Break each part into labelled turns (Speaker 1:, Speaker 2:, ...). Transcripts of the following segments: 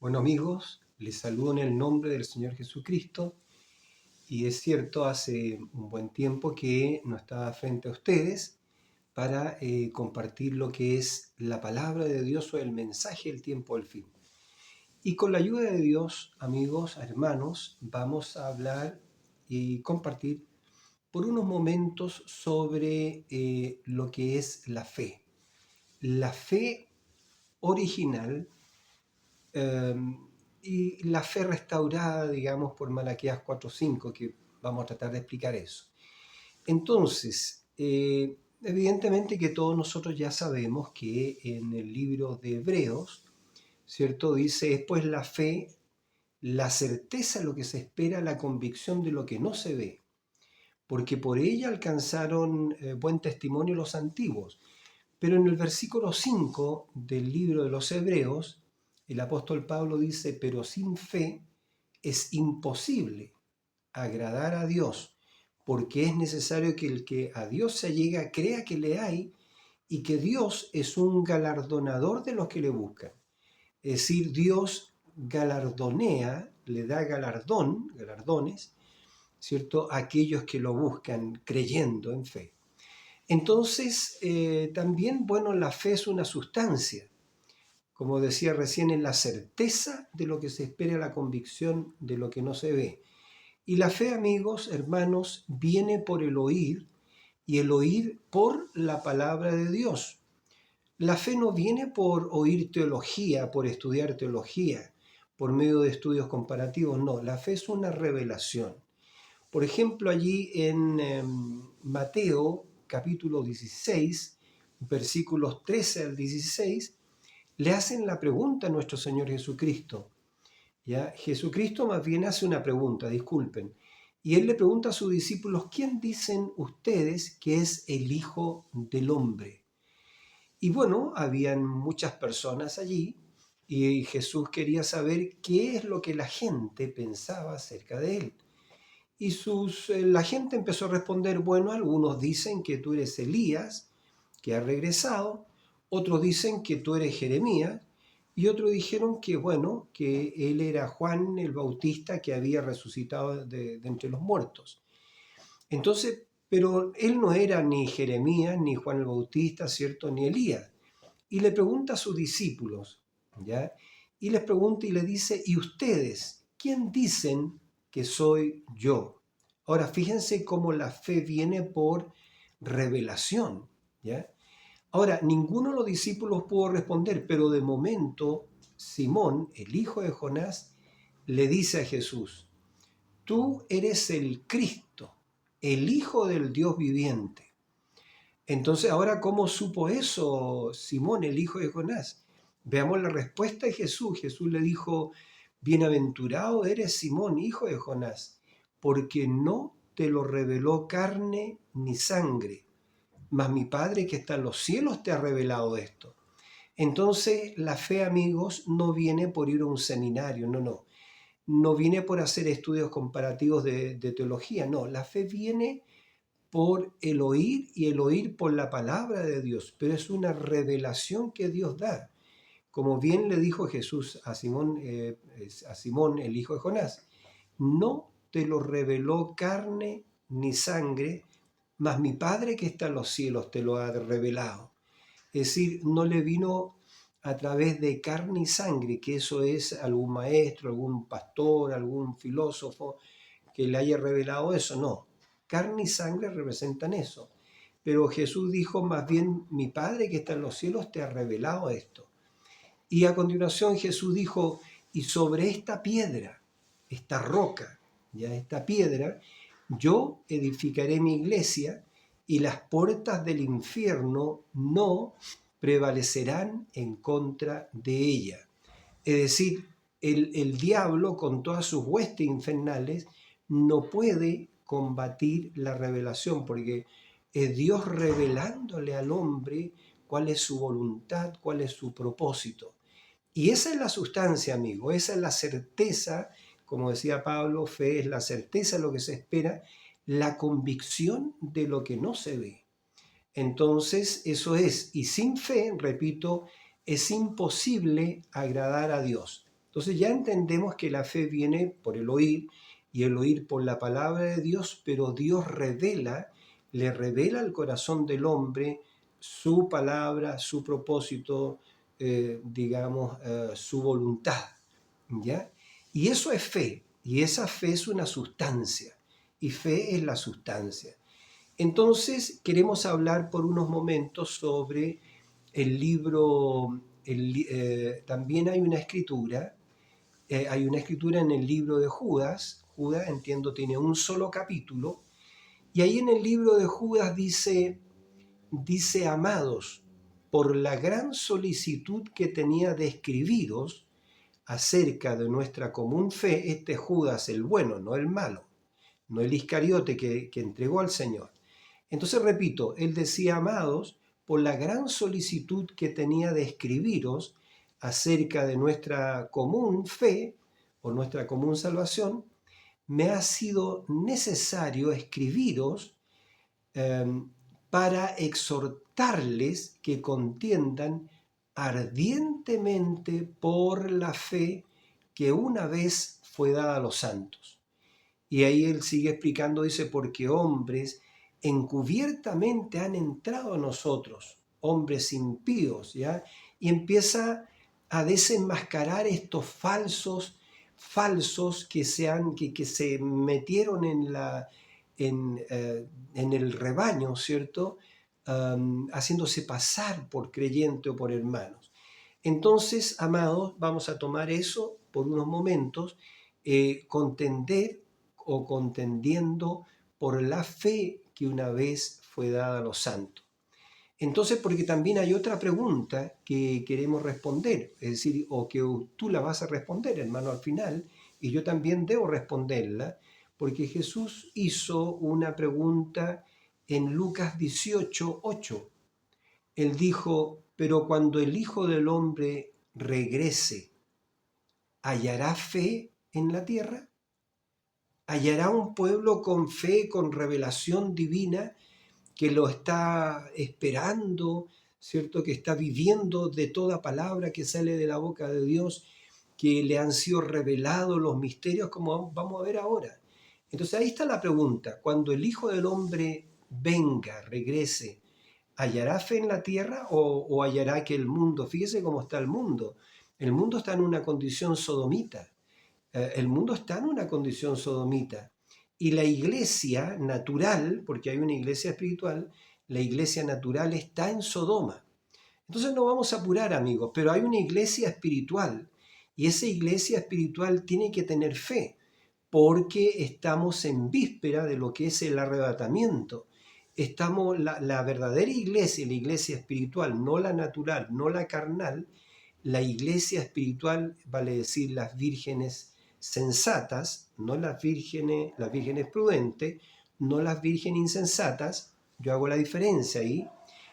Speaker 1: Bueno amigos, les saludo en el nombre del Señor Jesucristo y es cierto, hace un buen tiempo que no estaba frente a ustedes para compartir lo que es la palabra de Dios o el mensaje del tiempo del fin. Y con la ayuda de Dios, amigos, hermanos, vamos a hablar y compartir por unos momentos sobre lo que es la fe. La fe original eh, y la fe restaurada, digamos, por Malaquías 4:5, que vamos a tratar de explicar eso. Entonces, evidentemente que todos nosotros ya sabemos que en el libro de Hebreos, ¿cierto? Dice, es pues la fe, la certeza de lo que se espera, la convicción de lo que no se ve, porque por ella alcanzaron buen testimonio los antiguos. Pero en el versículo 5 del libro de los Hebreos, el apóstol Pablo dice, pero sin fe es imposible agradar a Dios, porque es necesario que el que a Dios se llega crea que le hay y que Dios es un galardonador de los que le buscan. Es decir, Dios galardonea, le da galardones, ¿cierto?, a aquellos que lo buscan creyendo en fe. Entonces, también, bueno, la fe es una sustancia. Como decía recién, es la certeza de lo que se espera, la convicción de lo que no se ve. Y la fe, amigos, hermanos, viene por el oír y el oír por la palabra de Dios. La fe no viene por oír teología, por estudiar teología, por medio de estudios comparativos, no, la fe es una revelación. Por ejemplo, allí en Mateo capítulo 16, versículos 13 al 16, le hacen la pregunta a nuestro Señor Jesucristo. ¿Ya? Jesucristo más bien hace una pregunta, disculpen, y él le pregunta a sus discípulos, ¿quién dicen ustedes que es el Hijo del Hombre? Y bueno, habían muchas personas allí y Jesús quería saber qué es lo que la gente pensaba acerca de él. Y la gente empezó a responder, bueno, algunos dicen que tú eres Elías, que ha regresado, otros dicen que tú eres Jeremías, y otros dijeron que, bueno, que él era Juan el Bautista que había resucitado de entre los muertos. Entonces, pero él no era ni Jeremías, ni Juan el Bautista, ¿cierto?, ni Elías. Y le pregunta a sus discípulos, ¿ya? Y les pregunta y le dice, ¿y ustedes quién dicen que soy yo? Ahora, fíjense cómo la fe viene por revelación, ¿ya? Ahora, ninguno de los discípulos pudo responder, pero de momento Simón, el hijo de Jonás, le dice a Jesús, tú eres el Cristo, el Hijo del Dios viviente. Entonces, ahora, ¿cómo supo eso Simón, el hijo de Jonás? Veamos la respuesta de Jesús. Jesús le dijo, bienaventurado eres Simón, hijo de Jonás, porque no te lo reveló carne ni sangre, mas mi Padre que está en los cielos te ha revelado esto. Entonces, la fe, amigos, no viene por ir a un seminario, no. No viene por hacer estudios comparativos de teología, no. La fe viene por el oír y el oír por la palabra de Dios, pero es una revelación que Dios da. Como bien le dijo Jesús a Simón, el hijo de Jonás, no te lo reveló carne ni sangre, mas mi Padre que está en los cielos te lo ha revelado. Es decir, no le vino a través de carne y sangre, que eso es algún maestro, algún pastor, algún filósofo que le haya revelado eso, no. Carne y sangre representan eso. Pero Jesús dijo, más bien mi Padre que está en los cielos te ha revelado esto. Y a continuación Jesús dijo, y sobre esta piedra, esta roca, ya esta piedra, yo edificaré mi iglesia y las puertas del infierno no prevalecerán en contra de ella. Es decir, el diablo con todas sus huestes infernales no puede combatir la revelación, porque es Dios revelándole al hombre cuál es su voluntad, cuál es su propósito. Y esa es la sustancia, amigo, esa es la certeza, como decía Pablo, fe es la certeza de lo que se espera, la convicción de lo que no se ve. Entonces, eso es, y sin fe, repito, es imposible agradar a Dios. Entonces ya entendemos que la fe viene por el oír y el oír por la palabra de Dios, pero Dios le revela al corazón del hombre su palabra, su propósito, su voluntad, ¿ya? Y eso es fe, y esa fe es una sustancia, y fe es la sustancia. Entonces queremos hablar por unos momentos sobre el libro, también hay una escritura en el libro de Judas. Judas, entiendo, tiene un solo capítulo, y ahí en el libro de Judas dice, amados, por la gran solicitud que tenía de escribiros acerca de nuestra común fe, este Judas el bueno, no el malo, no el Iscariote que entregó al Señor. Entonces, repito, él decía, amados, por la gran solicitud que tenía de escribiros acerca de nuestra común fe o nuestra común salvación, me ha sido necesario escribiros eh, para exhortarles que contiendan ardientemente por la fe que una vez fue dada a los santos. Y ahí él sigue explicando, dice, porque hombres encubiertamente han entrado a nosotros, hombres impíos, ¿ya? Y empieza a desenmascarar estos falsos que se metieron en el rebaño, ¿cierto? Haciéndose pasar por creyente o por hermanos. Entonces, amados, vamos a tomar eso por unos momentos, contender o contendiendo por la fe que una vez fue dada a los santos. Entonces, porque también hay otra pregunta que queremos responder, es decir, o que tú la vas a responder, hermano, al final, y yo también debo responderla, porque Jesús hizo una pregunta en Lucas 18:8. Él dijo, pero cuando el Hijo del Hombre regrese, ¿hallará fe en la tierra? ¿Hallará un pueblo con fe, con revelación divina, que lo está esperando, ¿cierto? Que está viviendo de toda palabra que sale de la boca de Dios, que le han sido revelados los misterios, como vamos a ver ahora. Entonces ahí está la pregunta, cuando el Hijo del Hombre venga, regrese, ¿hallará fe en la tierra o hallará que el mundo, fíjese cómo está el mundo está en una condición sodomita, el mundo está en una condición sodomita. Y la iglesia natural, porque hay una iglesia espiritual, la iglesia natural está en Sodoma. Entonces no vamos a apurar, amigos, pero hay una iglesia espiritual y esa iglesia espiritual tiene que tener fe, porque estamos en víspera de lo que es el arrebatamiento. Estamos, la verdadera iglesia, la iglesia espiritual, no la natural, no la carnal, la iglesia espiritual, vale decir las vírgenes sensatas, no las vírgenes prudentes, no las vírgenes insensatas. Yo hago la diferencia ahí.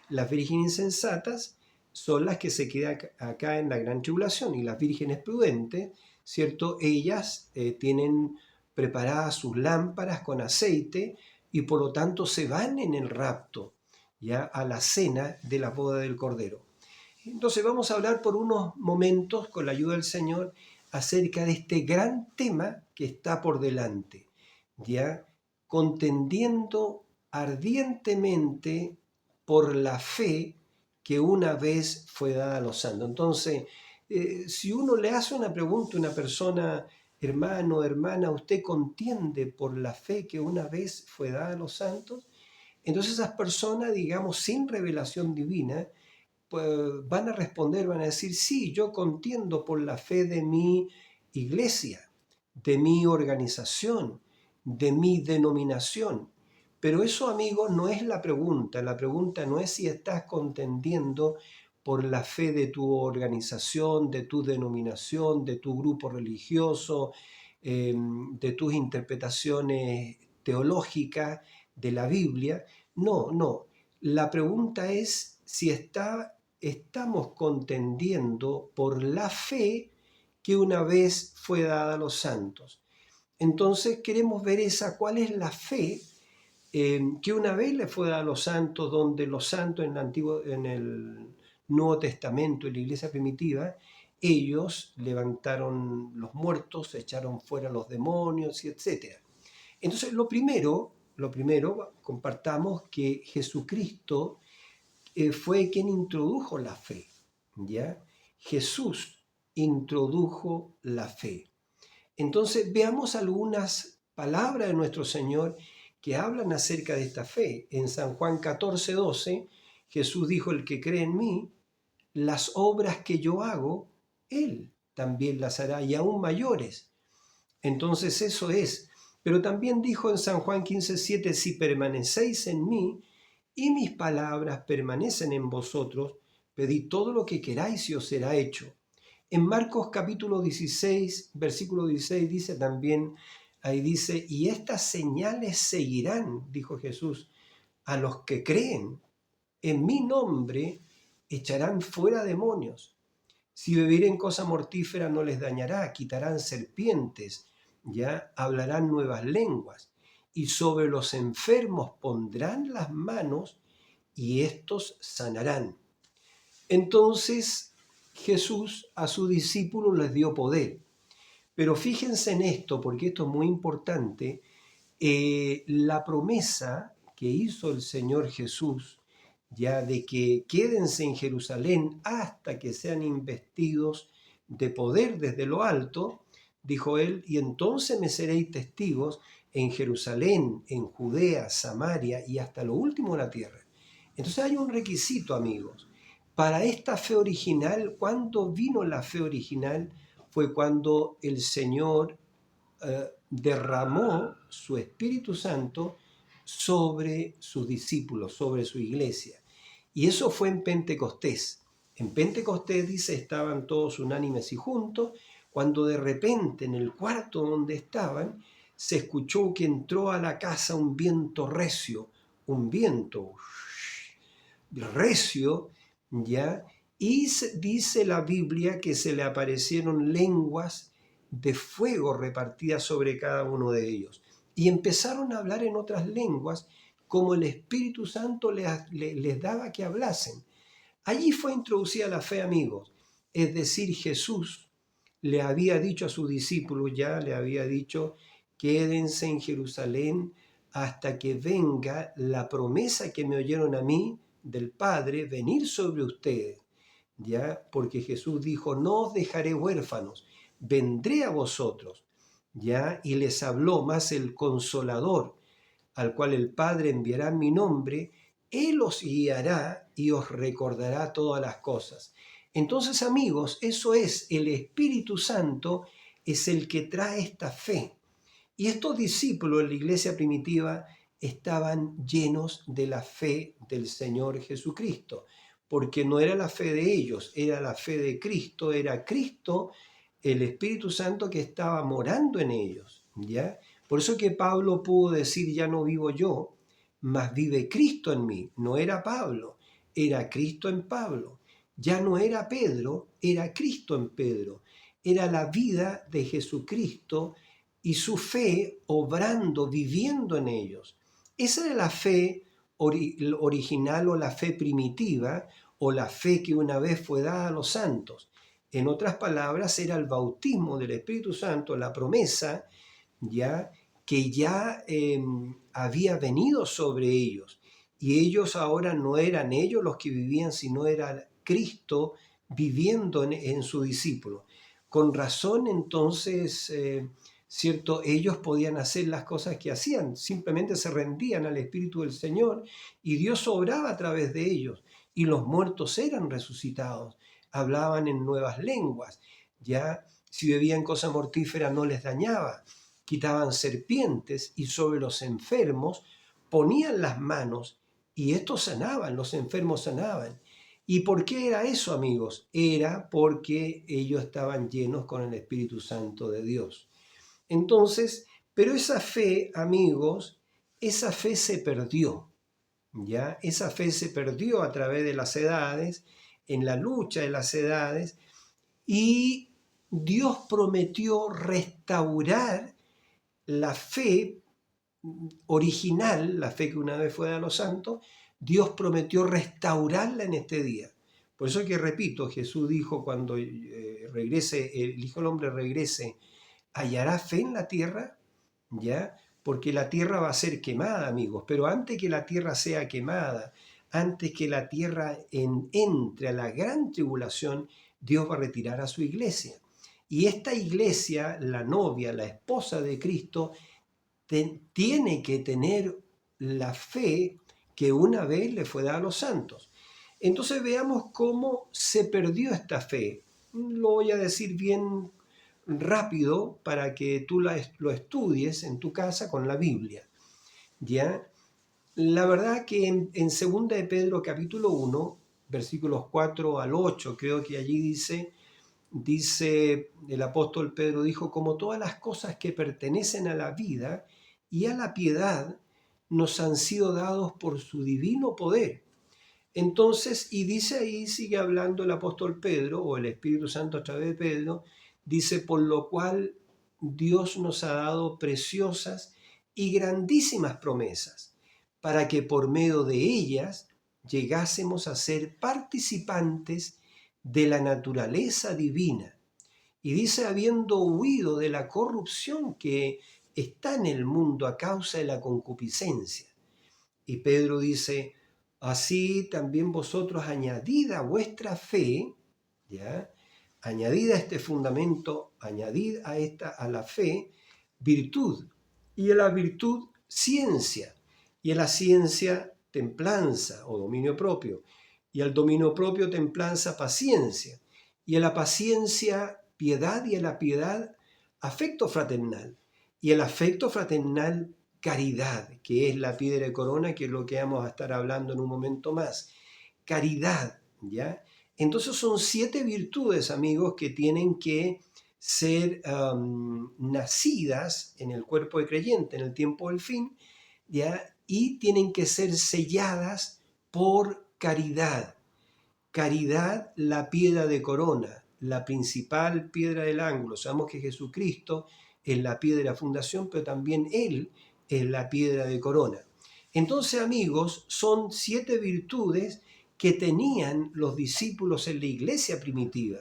Speaker 1: Las vírgenes insensatas son las que se quedan acá en la gran tribulación, y las vírgenes prudentes, ¿cierto? Ellas tienen preparadas sus lámparas con aceite y por lo tanto se van en el rapto, ya a la cena de la boda del Cordero. Entonces vamos a hablar por unos momentos, con la ayuda del Señor, acerca de este gran tema que está por delante, ya contendiendo ardientemente por la fe que una vez fue dada a los santos. Entonces, si uno le hace una pregunta a una persona, hermano, hermana, ¿usted contiende por la fe que una vez fue dada a los santos? Entonces esas personas, digamos, sin revelación divina, pues van a responder, van a decir, sí, yo contiendo por la fe de mi iglesia, de mi organización, de mi denominación. Pero eso, amigos, no es la pregunta. La pregunta no es si estás contendiendo por la fe de tu organización, de tu denominación, de tu grupo religioso, de tus interpretaciones teológicas de la Biblia. No, no. La pregunta es si estamos contendiendo por la fe que una vez fue dada a los santos. Entonces queremos ver cuál es la fe que una vez le fue dada a los santos, donde los santos en el Nuevo Testamento, en la iglesia primitiva, ellos levantaron los muertos, echaron fuera los demonios y etc. Entonces, lo primero, compartamos que Jesucristo fue quien introdujo la fe, ¿ya? Jesús introdujo la fe. Entonces, veamos algunas palabras de nuestro Señor que hablan acerca de esta fe. En San Juan 14:12, Jesús dijo: el que cree en mí, las obras que yo hago, él también las hará, y aún mayores. Entonces eso es. Pero también dijo en San Juan 15:7, si permanecéis en mí y mis palabras permanecen en vosotros, pedid todo lo que queráis y os será hecho. En Marcos capítulo 16, versículo 16 dice también, ahí dice, y estas señales seguirán, dijo Jesús, a los que creen. En mi nombre echarán fuera demonios. Si bebieren cosa mortífera no les dañará, quitarán serpientes, ya hablarán nuevas lenguas, y sobre los enfermos pondrán las manos y éstos sanarán. Entonces Jesús a sus discípulos les dio poder. Pero fíjense en esto, porque esto es muy importante, la promesa que hizo el Señor Jesús, ya de que quédense en Jerusalén hasta que sean investidos de poder desde lo alto, dijo él, y entonces me seréis testigos en Jerusalén, en Judea, Samaria y hasta lo último de la tierra. Entonces hay un requisito, amigos. Para esta fe original, ¿cuándo vino la fe original? Fue cuando el Señor derramó su Espíritu Santo sobre sus discípulos, sobre su iglesia. Y eso fue en Pentecostés. En Pentecostés, dice, estaban todos unánimes y juntos, cuando de repente en el cuarto donde estaban se escuchó que entró a la casa un viento recio, un viento recio, ¿ya? Y dice la Biblia que se le aparecieron lenguas de fuego repartidas sobre cada uno de ellos. Y empezaron a hablar en otras lenguas como el Espíritu Santo les daba que hablasen. Allí fue introducida la fe, amigos. Es decir, Jesús le había dicho a sus discípulos, ya le había dicho, quédense en Jerusalén hasta que venga la promesa que me oyeron a mí del Padre venir sobre ustedes. ¿Ya? Porque Jesús dijo, no os dejaré huérfanos, vendré a vosotros, ¿ya? Y les habló más el Consolador, al cual el Padre enviará en mi nombre, Él os guiará y os recordará todas las cosas. Entonces, amigos, eso es, el Espíritu Santo es el que trae esta fe. Y estos discípulos en la iglesia primitiva estaban llenos de la fe del Señor Jesucristo, porque no era la fe de ellos, era la fe de Cristo, era Cristo, el Espíritu Santo que estaba morando en ellos, ¿ya? Por eso que Pablo pudo decir, ya no vivo yo, mas vive Cristo en mí. No era Pablo, era Cristo en Pablo. Ya no era Pedro, era Cristo en Pedro. Era la vida de Jesucristo y su fe obrando, viviendo en ellos. Esa era la fe original o la fe primitiva o la fe que una vez fue dada a los santos. En otras palabras, era el bautismo del Espíritu Santo, la promesa ya que ya había venido sobre ellos. Y ellos ahora no eran ellos los que vivían, sino era Cristo viviendo en su discípulo. Con razón, entonces, ¿cierto? Ellos podían hacer las cosas que hacían, simplemente se rendían al Espíritu del Señor y Dios obraba a través de ellos. Y los muertos eran resucitados, hablaban en nuevas lenguas, ya si bebían cosa mortífera no les dañaba, quitaban serpientes y sobre los enfermos ponían las manos y estos sanaban, los enfermos sanaban. ¿Y por qué era eso, amigos? Era porque ellos estaban llenos con el Espíritu Santo de Dios. Entonces, pero esa fe, amigos, esa fe se perdió, ¿ya? Esa fe se perdió a través de las edades, en la lucha de las edades, y Dios prometió restaurar la fe original, la fe que una vez fue dada a los santos, Dios prometió restaurarla en este día. Por eso que repito, Jesús dijo cuando regrese, el Hijo del Hombre regrese, ¿hallará fe en la tierra? ¿Ya? Porque la tierra va a ser quemada, amigos, pero antes que la tierra sea quemada, antes que la tierra entre a la gran tribulación, Dios va a retirar a su iglesia. Y esta iglesia, la novia, la esposa de Cristo, tiene que tener la fe que una vez le fue dada a los santos. Entonces veamos cómo se perdió esta fe. Lo voy a decir bien rápido para que tú lo estudies en tu casa con la Biblia. ¿Ya? La verdad que en 2 de Pedro capítulo 1, versículos 4 al 8, creo que allí dice el apóstol Pedro, dijo, como todas las cosas que pertenecen a la vida y a la piedad nos han sido dados por su divino poder. Entonces, y dice ahí, sigue hablando el apóstol Pedro, o el Espíritu Santo a través de Pedro, dice, por lo cual Dios nos ha dado preciosas y grandísimas promesas, para que por medio de ellas llegásemos a ser participantes de la naturaleza divina. Y dice, habiendo huido de la corrupción que está en el mundo a causa de la concupiscencia. Y Pedro dice, así también vosotros añadid a vuestra fe, ¿ya? Añadid a este fundamento, añadid a la fe, virtud, y a la virtud, ciencia, y a la ciencia, templanza o dominio propio, y al dominio propio, templanza, paciencia, y a la paciencia, piedad, y a la piedad, afecto fraternal, y el afecto fraternal, caridad, que es la piedra de corona, que es lo que vamos a estar hablando en un momento más. Caridad, ¿ya? Entonces son 7 virtudes, amigos, que tienen que ser nacidas en el cuerpo de creyente en el tiempo del fin, ¿ya? Y tienen que ser selladas por caridad. Caridad, la piedra de corona, la principal piedra del ángulo. Sabemos que Jesucristo es la piedra de la fundación, pero también Él es la piedra de corona. Entonces, amigos, son 7 virtudes que tenían los discípulos en la iglesia primitiva.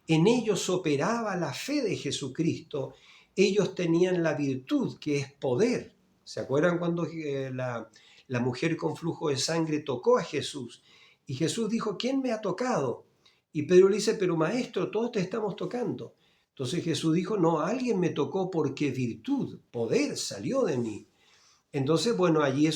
Speaker 1: En ellos operaba la fe de Jesucristo. Ellos tenían la virtud, que es poder. ¿Se acuerdan cuando la mujer con flujo de sangre tocó a Jesús? Y Jesús dijo, ¿quién me ha tocado? Y Pedro le dice, pero maestro, todos te estamos tocando. Entonces Jesús dijo, no, alguien me tocó porque virtud, poder salió de mí. Entonces, bueno, allí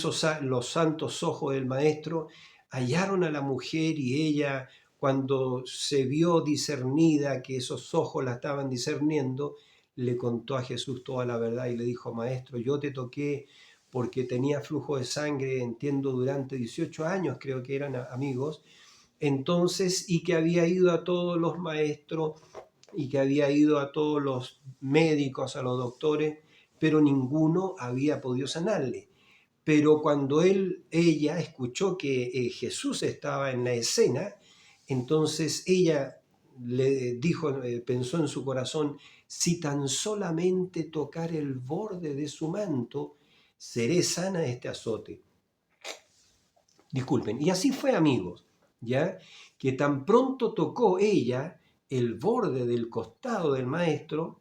Speaker 1: los santos ojos del maestro hallaron a la mujer y ella, cuando se vio discernida que esos ojos la estaban discerniendo, le contó a Jesús toda la verdad y le dijo, maestro, yo te toqué porque tenía flujo de sangre, entiendo, durante 18 años, creo que eran amigos, entonces, y que había ido a todos los maestros y que había ido a todos los médicos, a los doctores, pero ninguno había podido sanarle. Pero cuando ella escuchó que Jesús estaba en la escena, entonces ella le dijo, pensó en su corazón, si tan solamente tocar el borde de su manto, seré sana de este azote. Disculpen, y así fue, amigos, ¿ya? Que tan pronto tocó ella el borde del costado del maestro,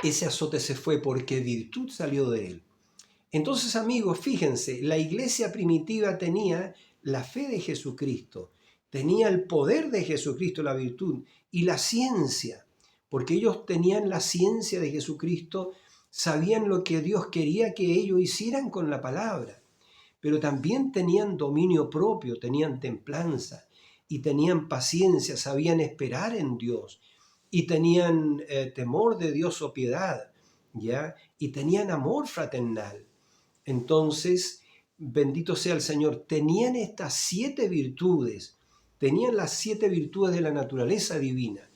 Speaker 1: ese azote se fue porque virtud salió de él. Entonces, amigos, fíjense, la iglesia primitiva tenía la fe de Jesucristo, tenía el poder de Jesucristo, la virtud, y la ciencia, porque ellos tenían la ciencia de Jesucristo, sabían lo que Dios quería que ellos hicieran con la palabra, pero también tenían dominio propio, tenían templanza y tenían paciencia, sabían esperar en Dios y tenían temor de Dios o piedad, ¿ya? Y tenían amor fraternal. Entonces, bendito sea el Señor, tenían estas 7 virtudes, tenían las 7 virtudes de la naturaleza divina,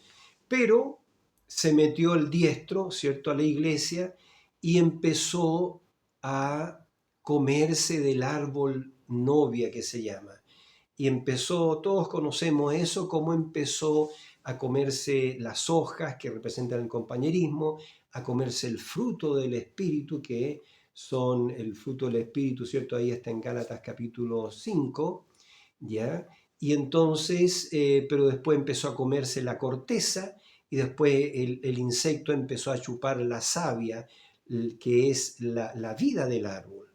Speaker 1: pero se metió el diestro, ¿cierto?, a la iglesia y empezó a comerse del árbol novia que se llama. Y empezó, todos conocemos eso, cómo empezó a comerse las hojas que representan el compañerismo, a comerse el fruto del Espíritu, que son el fruto del Espíritu, ¿cierto? Ahí está en Gálatas capítulo 5, ¿ya? Y entonces, pero después empezó a comerse la corteza y después el insecto empezó a chupar la savia, que es la vida del árbol.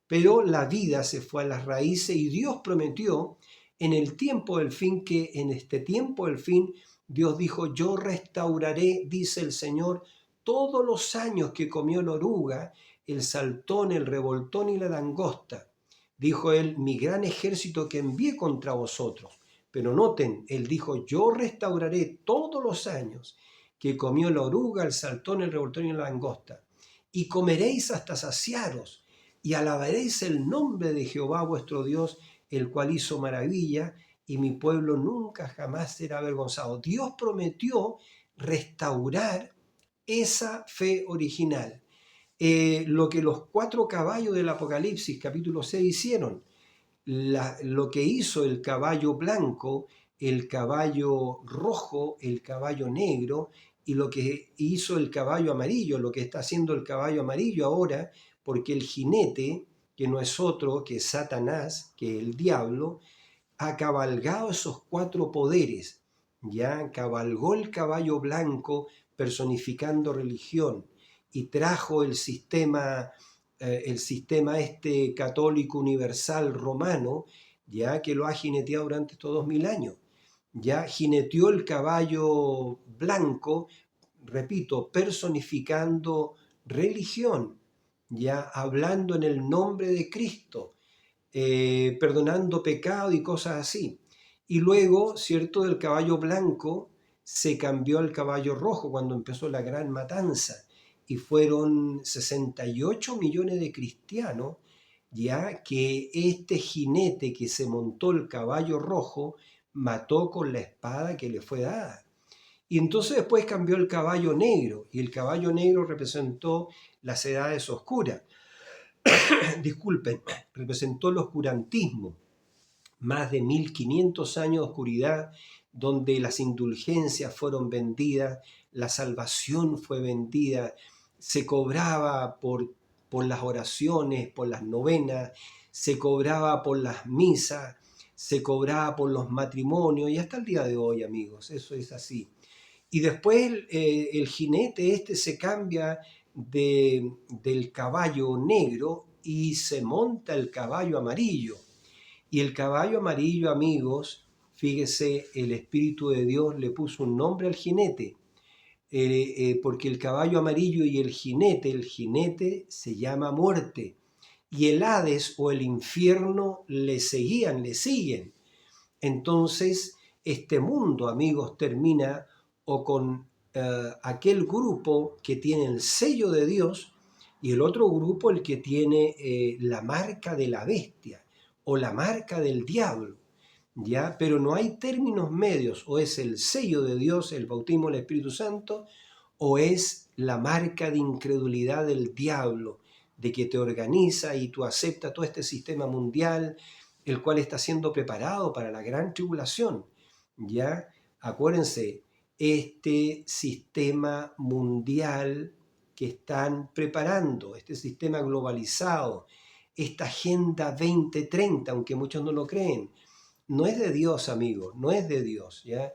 Speaker 1: Pero la vida se fue a las raíces y Dios prometió en el tiempo del fin que en este tiempo del fin Dios dijo, yo restauraré, dice el Señor, todos los años que comió la oruga, el saltón, el revoltón y la langosta. Dijo él, mi gran ejército que envié contra vosotros. Pero noten, él dijo, yo restauraré todos los años que comió la oruga, el saltón, el revoltón y la langosta. Y comeréis hasta saciaros, y alabaréis el nombre de Jehová vuestro Dios, el cual hizo maravilla, y mi pueblo nunca jamás será avergonzado. Dios prometió restaurar esa fe original. Lo que los 4 caballos del Apocalipsis, capítulo 6, hicieron. Lo que hizo el caballo blanco, el caballo rojo, el caballo negro y lo que hizo el caballo amarillo, lo que está haciendo el caballo amarillo ahora, porque el jinete, que no es otro que Satanás, que el diablo, ha cabalgado esos 4 poderes, ya cabalgó el caballo blanco personificando religión y trajo el sistema este católico universal romano, ya que lo ha jineteado durante estos 2000 años. Ya jineteó el caballo blanco, repito, personificando religión, ya hablando en el nombre de Cristo, perdonando pecado y cosas así. Y luego, ¿cierto?, del caballo blanco se cambió al caballo rojo cuando empezó la gran matanza y fueron 68 millones de cristianos, ya que este jinete que se montó el caballo rojo mató con la espada que le fue dada. Y entonces después cambió el caballo negro, y el caballo negro representó las edades oscuras. Disculpen, representó el oscurantismo, más de 1500 años de oscuridad, donde las indulgencias fueron vendidas, la salvación fue vendida, se cobraba por las oraciones, por las novenas, se cobraba por las misas, se cobraba por los matrimonios, y hasta el día de hoy, amigos, eso es así. Y después el jinete este se cambia del caballo negro y se monta el caballo amarillo. Y el caballo amarillo, amigos, fíjese, el Espíritu de Dios le puso un nombre al jinete, porque el caballo amarillo y el jinete se llama muerte, y el Hades o el infierno le seguían, le siguen. Entonces, este mundo, amigos, termina o con aquel grupo que tiene el sello de Dios y el otro grupo el que tiene la marca de la bestia o la marca del diablo, ¿ya? Pero no hay términos medios, o es el sello de Dios, el bautismo del Espíritu Santo, o es la marca de incredulidad del diablo, de que te organiza y tú aceptas todo este sistema mundial, el cual está siendo preparado para la gran tribulación. ¿Ya? Acuérdense, este sistema mundial que están preparando, este sistema globalizado, esta Agenda 2030, aunque muchos no lo creen, no es de Dios, amigos, no es de Dios, ¿ya?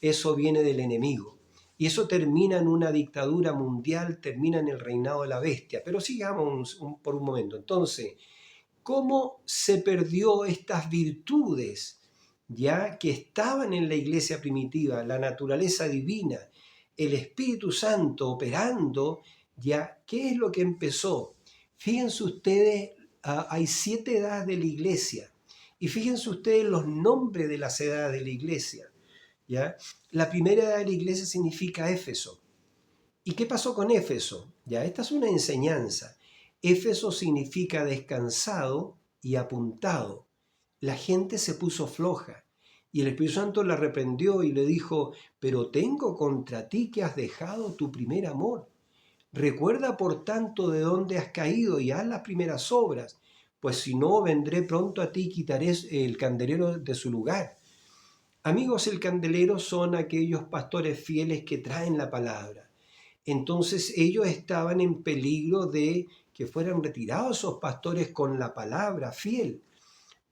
Speaker 1: Eso viene del enemigo. Y eso termina en una dictadura mundial, termina en el reinado de la bestia. Pero sigamos por un momento. Entonces, ¿cómo se perdió estas virtudes, ya que estaban en la iglesia primitiva, la naturaleza divina, el Espíritu Santo operando? Ya, ¿qué es lo que empezó? Fíjense ustedes, hay 7 edades de la iglesia, y fíjense ustedes los nombres de las edades de la iglesia, ¿ya? La primera edad de la iglesia significa Éfeso. ¿Y qué pasó con Éfeso? Ya, esta es una enseñanza. Éfeso significa descansado y apuntado. La gente se puso floja y el Espíritu Santo la reprendió y le dijo, pero tengo contra ti que has dejado tu primer amor. Recuerda por tanto de dónde has caído y haz las primeras obras, pues si no vendré pronto a ti y quitaré el candelero de su lugar. Amigos, el candelero son aquellos pastores fieles que traen la palabra. Entonces ellos estaban en peligro de que fueran retirados esos pastores con la palabra fiel.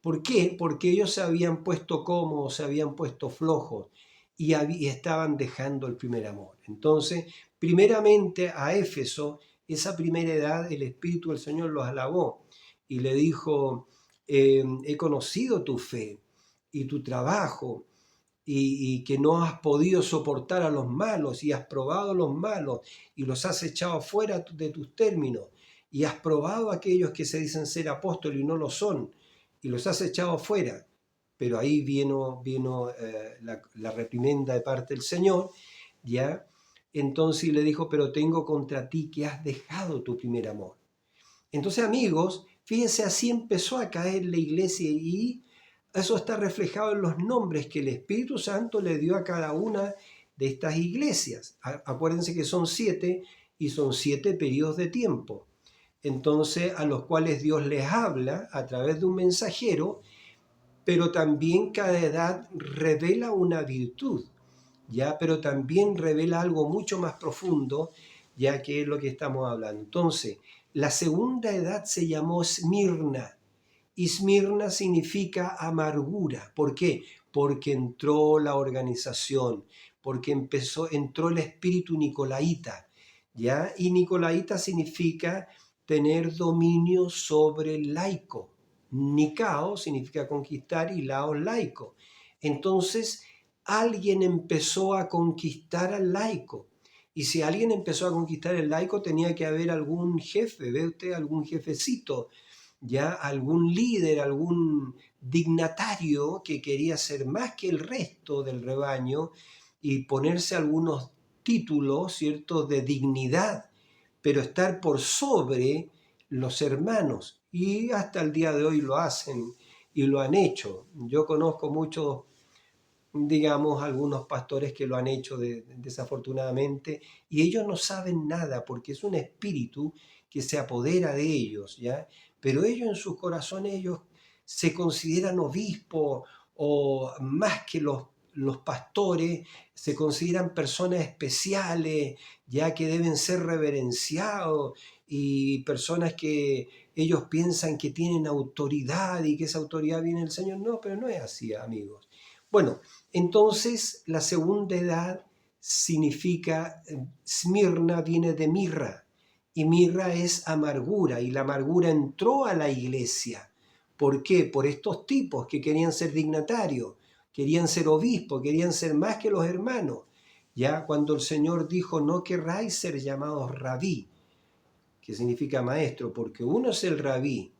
Speaker 1: ¿Por qué? Porque ellos se habían puesto cómodos, se habían puesto flojos y estaban dejando el primer amor. Entonces, primeramente a Éfeso, esa primera edad, el Espíritu del Señor los alabó y le dijo, he conocido tu fe y tu trabajo y que no has podido soportar a los malos y has probado a los malos y los has echado fuera de tus términos y has probado a aquellos que se dicen ser apóstoles y no lo son y los has echado fuera. Pero ahí vino la reprimenda de parte del Señor, ¿ya? Entonces le dijo, pero tengo contra ti que has dejado tu primer amor. Entonces, amigos, fíjense, así empezó a caer la iglesia y eso está reflejado en los nombres que el Espíritu Santo le dio a cada una de estas iglesias. Acuérdense que son 7 y son 7 periodos de tiempo. Entonces, a los cuales Dios les habla a través de un mensajero, pero también cada edad revela una virtud, ¿ya? Pero también revela algo mucho más profundo, ya que es lo que estamos hablando. Entonces, la segunda edad se llamó Esmirna, y Esmirna significa amargura. ¿Por qué? Porque entró la organización, porque entró el espíritu nicolaíta, ¿ya? Y nicolaíta significa tener dominio sobre el laico. Nicao significa conquistar y laos laico. Entonces, alguien empezó a conquistar al laico. Y si alguien empezó a conquistar el laico, tenía que haber algún jefe, ¿ve usted? Algún jefecito, ya algún líder, algún dignatario que quería ser más que el resto del rebaño y ponerse algunos títulos, ¿cierto?, de dignidad, pero estar por sobre los hermanos. Y hasta el día de hoy lo hacen y lo han hecho. Yo conozco muchos, digamos, algunos pastores que lo han hecho desafortunadamente, y ellos no saben nada porque es un espíritu que se apodera de ellos, ¿ya? Pero ellos en sus corazones, ellos se consideran obispos o más que los pastores, se consideran personas especiales, ya que deben ser reverenciados y personas que ellos piensan que tienen autoridad y que esa autoridad viene del Señor. No, pero no es así, amigos. Bueno, entonces la segunda edad significa, Smirna viene de mirra, y mirra es amargura, y la amargura entró a la iglesia. ¿Por qué? Por estos tipos que querían ser dignatarios, querían ser obispos, querían ser más que los hermanos. Ya cuando el Señor dijo, no querráis ser llamados rabí, que significa maestro, porque uno es el rabí,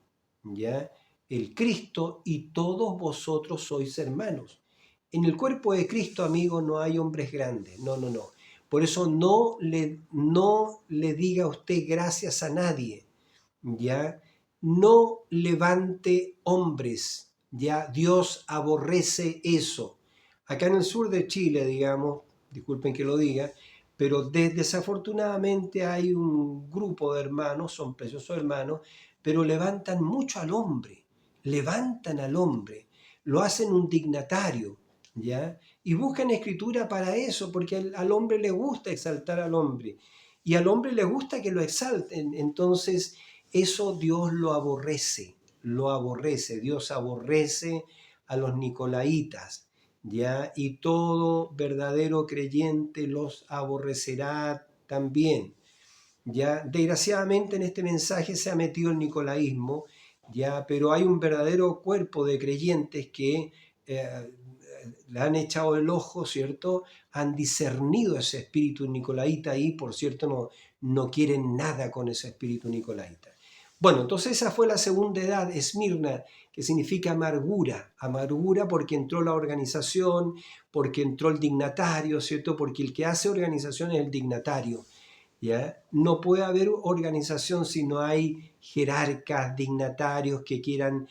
Speaker 1: ya, el Cristo, y todos vosotros sois hermanos. En el cuerpo de Cristo, amigo, no hay hombres grandes, no, no, no. Por eso no le diga usted gracias a nadie, ¿ya? No levante hombres, ¿ya? Dios aborrece eso. Acá en el sur de Chile, digamos, disculpen que lo diga, pero desafortunadamente hay un grupo de hermanos, son preciosos hermanos, pero levantan al hombre, lo hacen un dignatario, ¿ya? Y buscan escritura para eso, porque al hombre le gusta exaltar al hombre, y al hombre le gusta que lo exalten. Entonces eso Dios lo aborrece, Dios aborrece a los nicolaitas, ¿ya? Y todo verdadero creyente los aborrecerá también, ¿ya? Desgraciadamente en este mensaje se ha metido el nicolaísmo, ¿ya? Pero hay un verdadero cuerpo de creyentes que le han echado el ojo, ¿cierto? Han discernido ese espíritu nicolaíta y, por cierto, no quieren nada con ese espíritu nicolaíta. Bueno, entonces esa fue la segunda edad, Esmirna, que significa amargura. Amargura porque entró la organización, porque entró el dignatario, ¿cierto? Porque el que hace organización es el dignatario, ¿ya? No puede haber organización si no hay jerarcas, dignatarios que quieran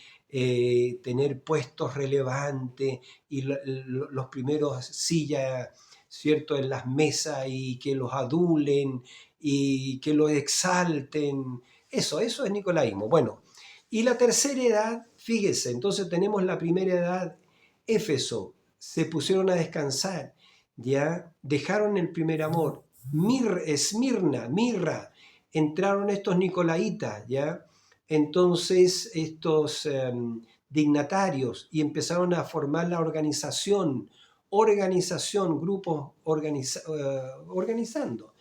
Speaker 1: tener puestos relevantes y los primeros sillas, ¿cierto?, en las mesas y que los adulen y que los exalten. Eso es nicolaísmo. Bueno, y la tercera edad, fíjese, entonces tenemos la primera edad, Éfeso, se pusieron a descansar, ya dejaron el primer amor. Esmirna, Mirra, entraron estos nicolaitas, ¿ya? Entonces estos dignatarios y empezaron a formar la grupos organizando.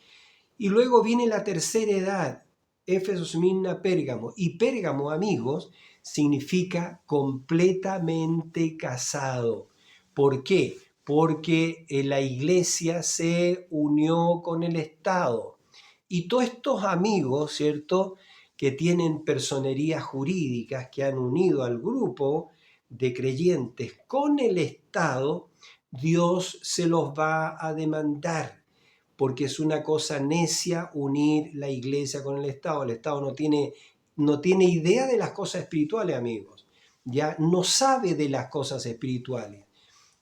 Speaker 1: Y luego viene la tercera edad, Éfeso, Esmirna, Pérgamo. Y Pérgamo, amigos, significa completamente casado. ¿Por qué? Porque la iglesia se unió con el Estado. Y todos estos amigos, ¿cierto?, que tienen personerías jurídicas, que han unido al grupo de creyentes con el Estado, Dios se los va a demandar, porque es una cosa necia unir la iglesia con el Estado. El Estado no tiene idea de las cosas espirituales, amigos. Ya no sabe de las cosas espirituales.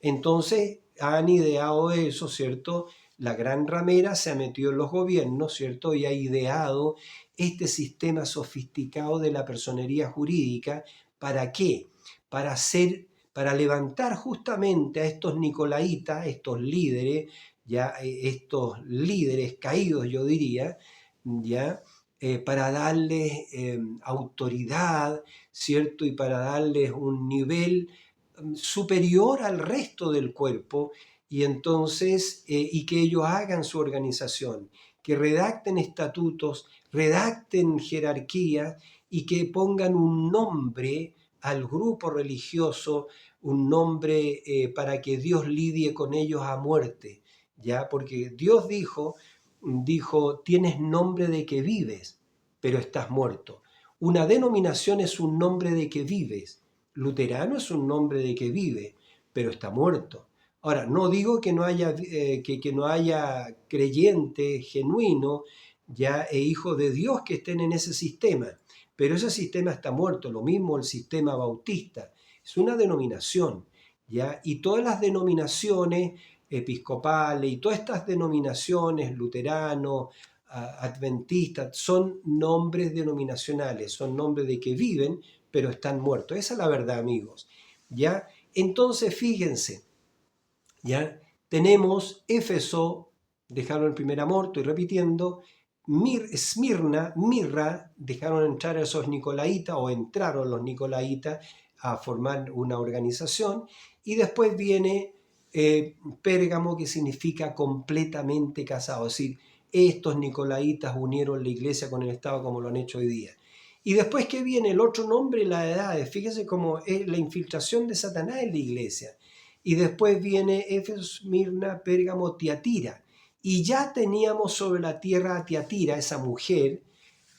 Speaker 1: Entonces han ideado eso, ¿cierto? La gran ramera se ha metido en los gobiernos, ¿cierto? Y ha ideado este sistema sofisticado de la personería jurídica. ¿Para qué? Para levantar justamente a estos nicolaitas, estos líderes, ya estos líderes caídos, yo diría, ya para darles autoridad, ¿cierto? Y para darles un nivel superior al resto del cuerpo, y entonces y que ellos hagan su organización, que redacten estatutos, redacten jerarquía y que pongan un nombre al grupo religioso, un nombre para que Dios lidie con ellos a muerte, ya, porque Dios dijo, tienes nombre de que vives, pero estás muerto. Una denominación es un nombre de que vives. Luterano es un nombre de que vive, pero está muerto. Ahora, no digo que no haya, que no haya creyente genuino ya e hijo de Dios que estén en ese sistema, pero ese sistema está muerto. Lo mismo el sistema bautista. Es una denominación, ¿ya? Y todas las denominaciones episcopales y todas estas denominaciones, luteranos, adventistas, son nombres denominacionales, son nombres de que viven, pero están muertos. Esa es la verdad, amigos. ¿Ya? Entonces, fíjense, ¿ya? Tenemos Éfeso, dejaron el primer amor, estoy repitiendo, Esmirna, Mirra, dejaron entrar a esos nicolaitas, o entraron los nicolaitas a formar una organización, y después viene Pérgamo, que significa completamente casado, es decir, estos nicolaitas unieron la iglesia con el Estado como lo han hecho hoy día. Y después que viene el otro nombre, la edad, fíjese cómo es la infiltración de Satanás en la iglesia. Y después viene Éfeso, Esmirna, Pérgamo, Tiatira. Y ya teníamos sobre la tierra a Tiatira, esa mujer,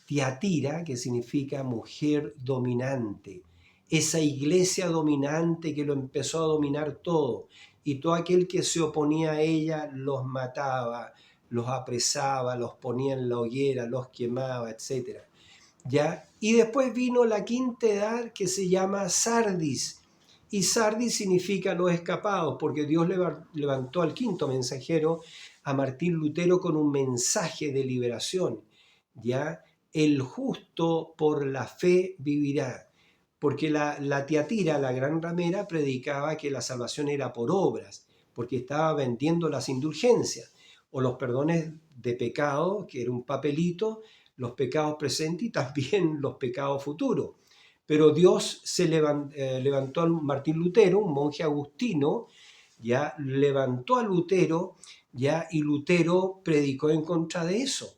Speaker 1: Tiatira, que significa mujer dominante. Esa iglesia dominante que lo empezó a dominar todo. Y todo aquel que se oponía a ella los mataba, los apresaba, los ponía en la hoguera, los quemaba, etc. ¿Ya? Y después vino la quinta edad, que se llama Sardis. Y Sardis significa los escapados, porque Dios levantó al quinto mensajero, a Martín Lutero, con un mensaje de liberación. ¿Ya? El justo por la fe vivirá. Porque la Tiatira, la gran ramera, predicaba que la salvación era por obras, porque estaba vendiendo las indulgencias o los perdones de pecado, que era un papelito, los pecados presentes y también los pecados futuros. Pero Dios levantó a Martín Lutero, un monje agustino, ya levantó a Lutero, ya, y Lutero predicó en contra de eso.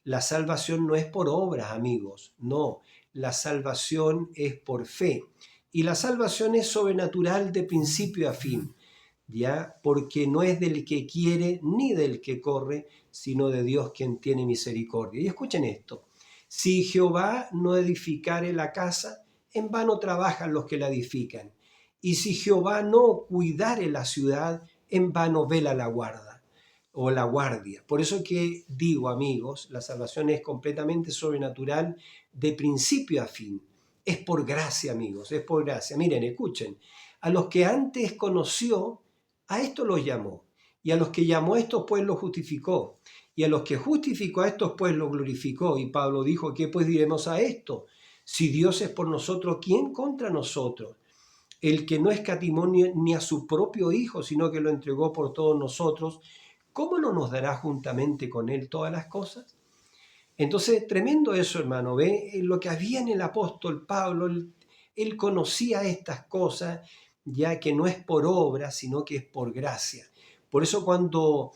Speaker 1: La salvación no es por obras, amigos, no, la salvación es por fe. Y la salvación es sobrenatural de principio a fin, ¿ya? Porque no es del que quiere ni del que corre, sino de Dios quien tiene misericordia. Y escuchen esto, si Jehová no edificare la casa, en vano trabajan los que la edifican. Y si Jehová no cuidare la ciudad, en vano vela la guarda o la guardia. Por eso que digo, amigos, la salvación es completamente sobrenatural de principio a fin. Es por gracia, amigos, es por gracia. Miren, escuchen, a los que antes conoció, a esto los llamó. Y a los que llamó a estos, pues los justificó. Y a los que justificó a estos, pues los glorificó. Y Pablo dijo, ¿qué pues diremos a esto? Si Dios es por nosotros, ¿quién contra nosotros? El que no escatimó ni a su propio Hijo, sino que lo entregó por todos nosotros, ¿cómo no nos dará juntamente con él todas las cosas? Entonces, tremendo eso, hermano, ¿ve? Lo que había en el apóstol Pablo, Él conocía estas cosas, ya que no es por obra, sino que es por gracia. Por eso cuando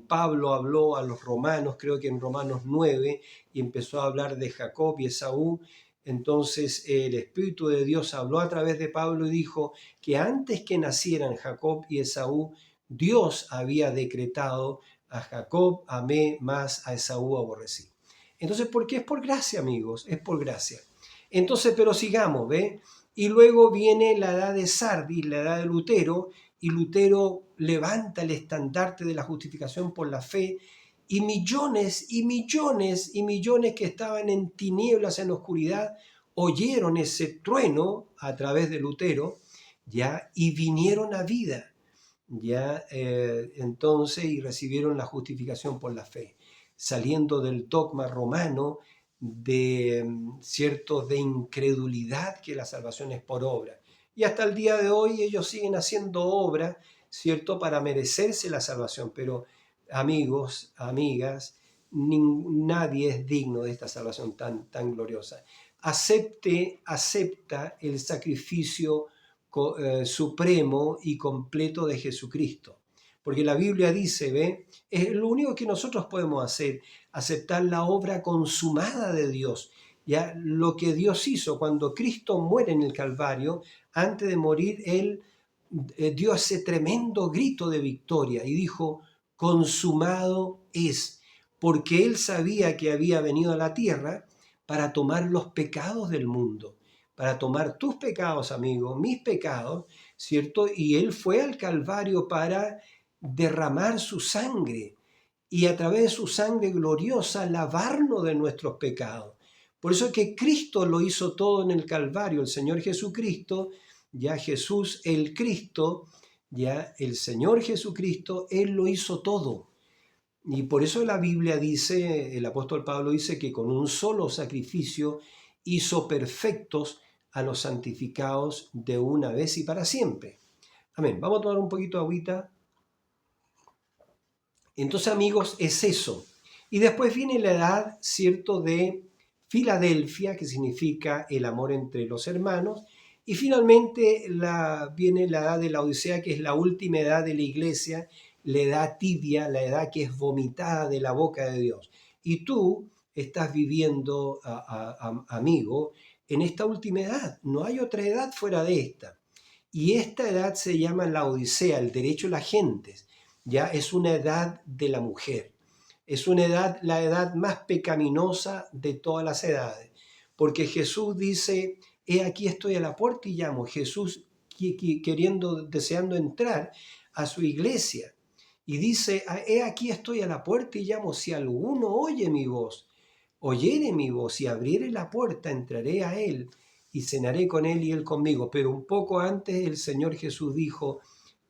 Speaker 1: Pablo habló a los romanos, creo que en Romanos 9, y empezó a hablar de Jacob y Esaú, entonces el Espíritu de Dios habló a través de Pablo y dijo que antes que nacieran Jacob y Esaú, Dios había decretado: a Jacob amé, más a Esaú aborrecí. Entonces, ¿por qué? Es por gracia, amigos, es por gracia. Entonces, pero sigamos, ¿ve? Y luego viene la edad de Sardis, la edad de Lutero, y Lutero levanta el estandarte de la justificación por la fe, y millones y millones y millones que estaban en tinieblas, en oscuridad, oyeron ese trueno a través de Lutero, ya, y vinieron a vida, ya, entonces, y recibieron la justificación por la fe, saliendo del dogma romano de, cierto, de incredulidad, que la salvación es por obra. Y hasta el día de hoy ellos siguen haciendo obra, ¿cierto?, para merecerse la salvación. Pero, amigos, amigas, nadie es digno de esta salvación tan gloriosa. Acepta el sacrificio supremo y completo de Jesucristo. Porque la Biblia dice, ¿ve? Es lo único que nosotros podemos hacer, aceptar la obra consumada de Dios. Ya lo que Dios hizo cuando Cristo muere en el Calvario, antes de morir, Él dio ese tremendo grito de victoria y dijo: consumado es, porque Él sabía que había venido a la tierra para tomar los pecados del mundo, para tomar tus pecados, amigo, mis pecados, ¿cierto? Y Él fue al Calvario para derramar su sangre y a través de su sangre gloriosa lavarnos de nuestros pecados. Por eso es que Cristo lo hizo todo en el Calvario, el Señor Jesucristo, ya Jesús el Cristo, ya el Señor Jesucristo, Él lo hizo todo. Y por eso la Biblia dice, el apóstol Pablo dice que con un solo sacrificio hizo perfectos a los santificados de una vez y para siempre. Amén. Vamos a tomar un poquito de agüita. Entonces, amigos, es eso. Y después viene la edad, ¿cierto?, de Filadelfia, que significa el amor entre los hermanos. Y finalmente viene la edad de la Odisea, que es la última edad de la iglesia, la edad tibia, la edad que es vomitada de la boca de Dios. Y tú estás viviendo, amigo, en esta última edad. No hay otra edad fuera de esta. Y esta edad se llama la Odisea, el derecho de las gentes. Ya es una edad de la mujer. Es una edad, la edad más pecaminosa de todas las edades. Porque Jesús dice: he aquí estoy a la puerta y llamo. Jesús deseando entrar a su iglesia. Y dice: he aquí estoy a la puerta y llamo. Si alguno oye mi voz, oyere mi voz y abriere la puerta, entraré a él y cenaré con él y él conmigo. Pero un poco antes el Señor Jesús dijo,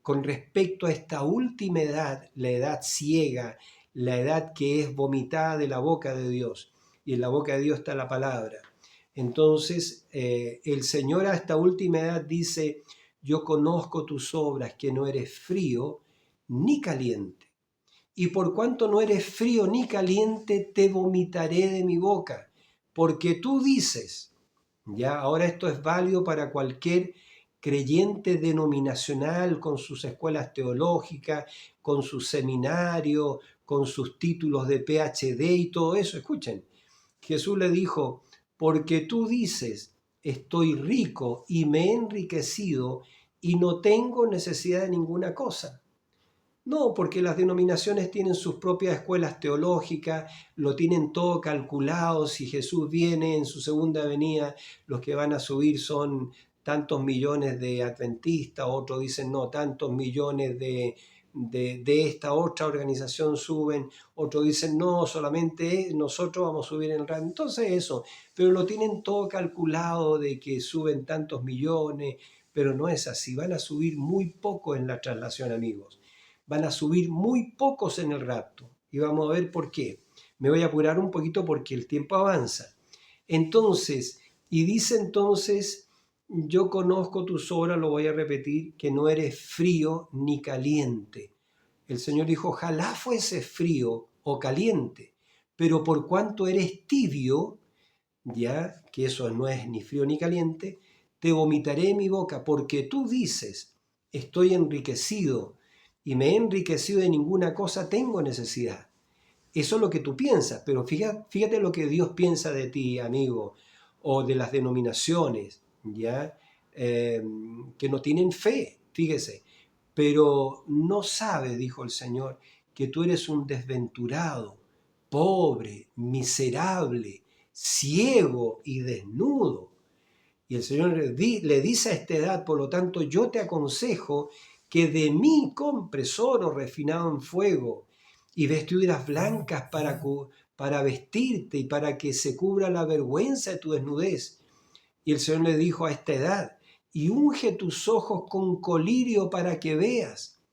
Speaker 1: con respecto a esta última edad, la edad ciega, la edad que es vomitada de la boca de Dios, y en la boca de Dios está la palabra. Entonces, el Señor a esta última edad dice: yo conozco tus obras, que no eres frío ni caliente. Y por cuanto no eres frío ni caliente, te vomitaré de mi boca. Porque tú dices, ya, ahora esto es válido para cualquier creyente denominacional, con sus escuelas teológicas, con su seminario, con sus títulos de PhD y todo eso. Escuchen, Jesús le dijo: porque tú dices, estoy rico y me he enriquecido y no tengo necesidad de ninguna cosa. No, porque las denominaciones tienen sus propias escuelas teológicas, lo tienen todo calculado. Si Jesús viene en su segunda venida, los que van a subir son tantos millones de adventistas, otros dicen no, tantos millones de esta otra organización suben, otros dicen no, solamente nosotros vamos a subir en el rango. Entonces eso, pero lo tienen todo calculado de que suben tantos millones, pero no es así, van a subir muy poco en la traslación, amigos. Van a subir muy pocos en el rapto. Y vamos a ver por qué. Me voy a apurar un poquito porque el tiempo avanza. Entonces, y dice entonces: yo conozco tus obras, lo voy a repetir, que no eres frío ni caliente. El Señor dijo: ojalá fuese frío o caliente, pero por cuanto eres tibio, ya que eso no es ni frío ni caliente, te vomitaré mi boca, porque tú dices, estoy enriquecido y me he enriquecido de ninguna cosa tengo necesidad. Eso es lo que tú piensas, pero fíjate lo que Dios piensa de ti, amigo, o de las denominaciones, ¿ya? Que no tienen fe, fíjese, pero no sabe, dijo el Señor, que tú eres un desventurado, pobre, miserable, ciego y desnudo. Y el Señor le dice a esta edad, por lo tanto, yo te aconsejo que de mí compres oro refinado en fuego y vestiduras blancas para vestirte y para que se cubra la vergüenza de tu desnudez. Y el Señor le dijo a esta edad, y unge tus ojos con colirio para que veas.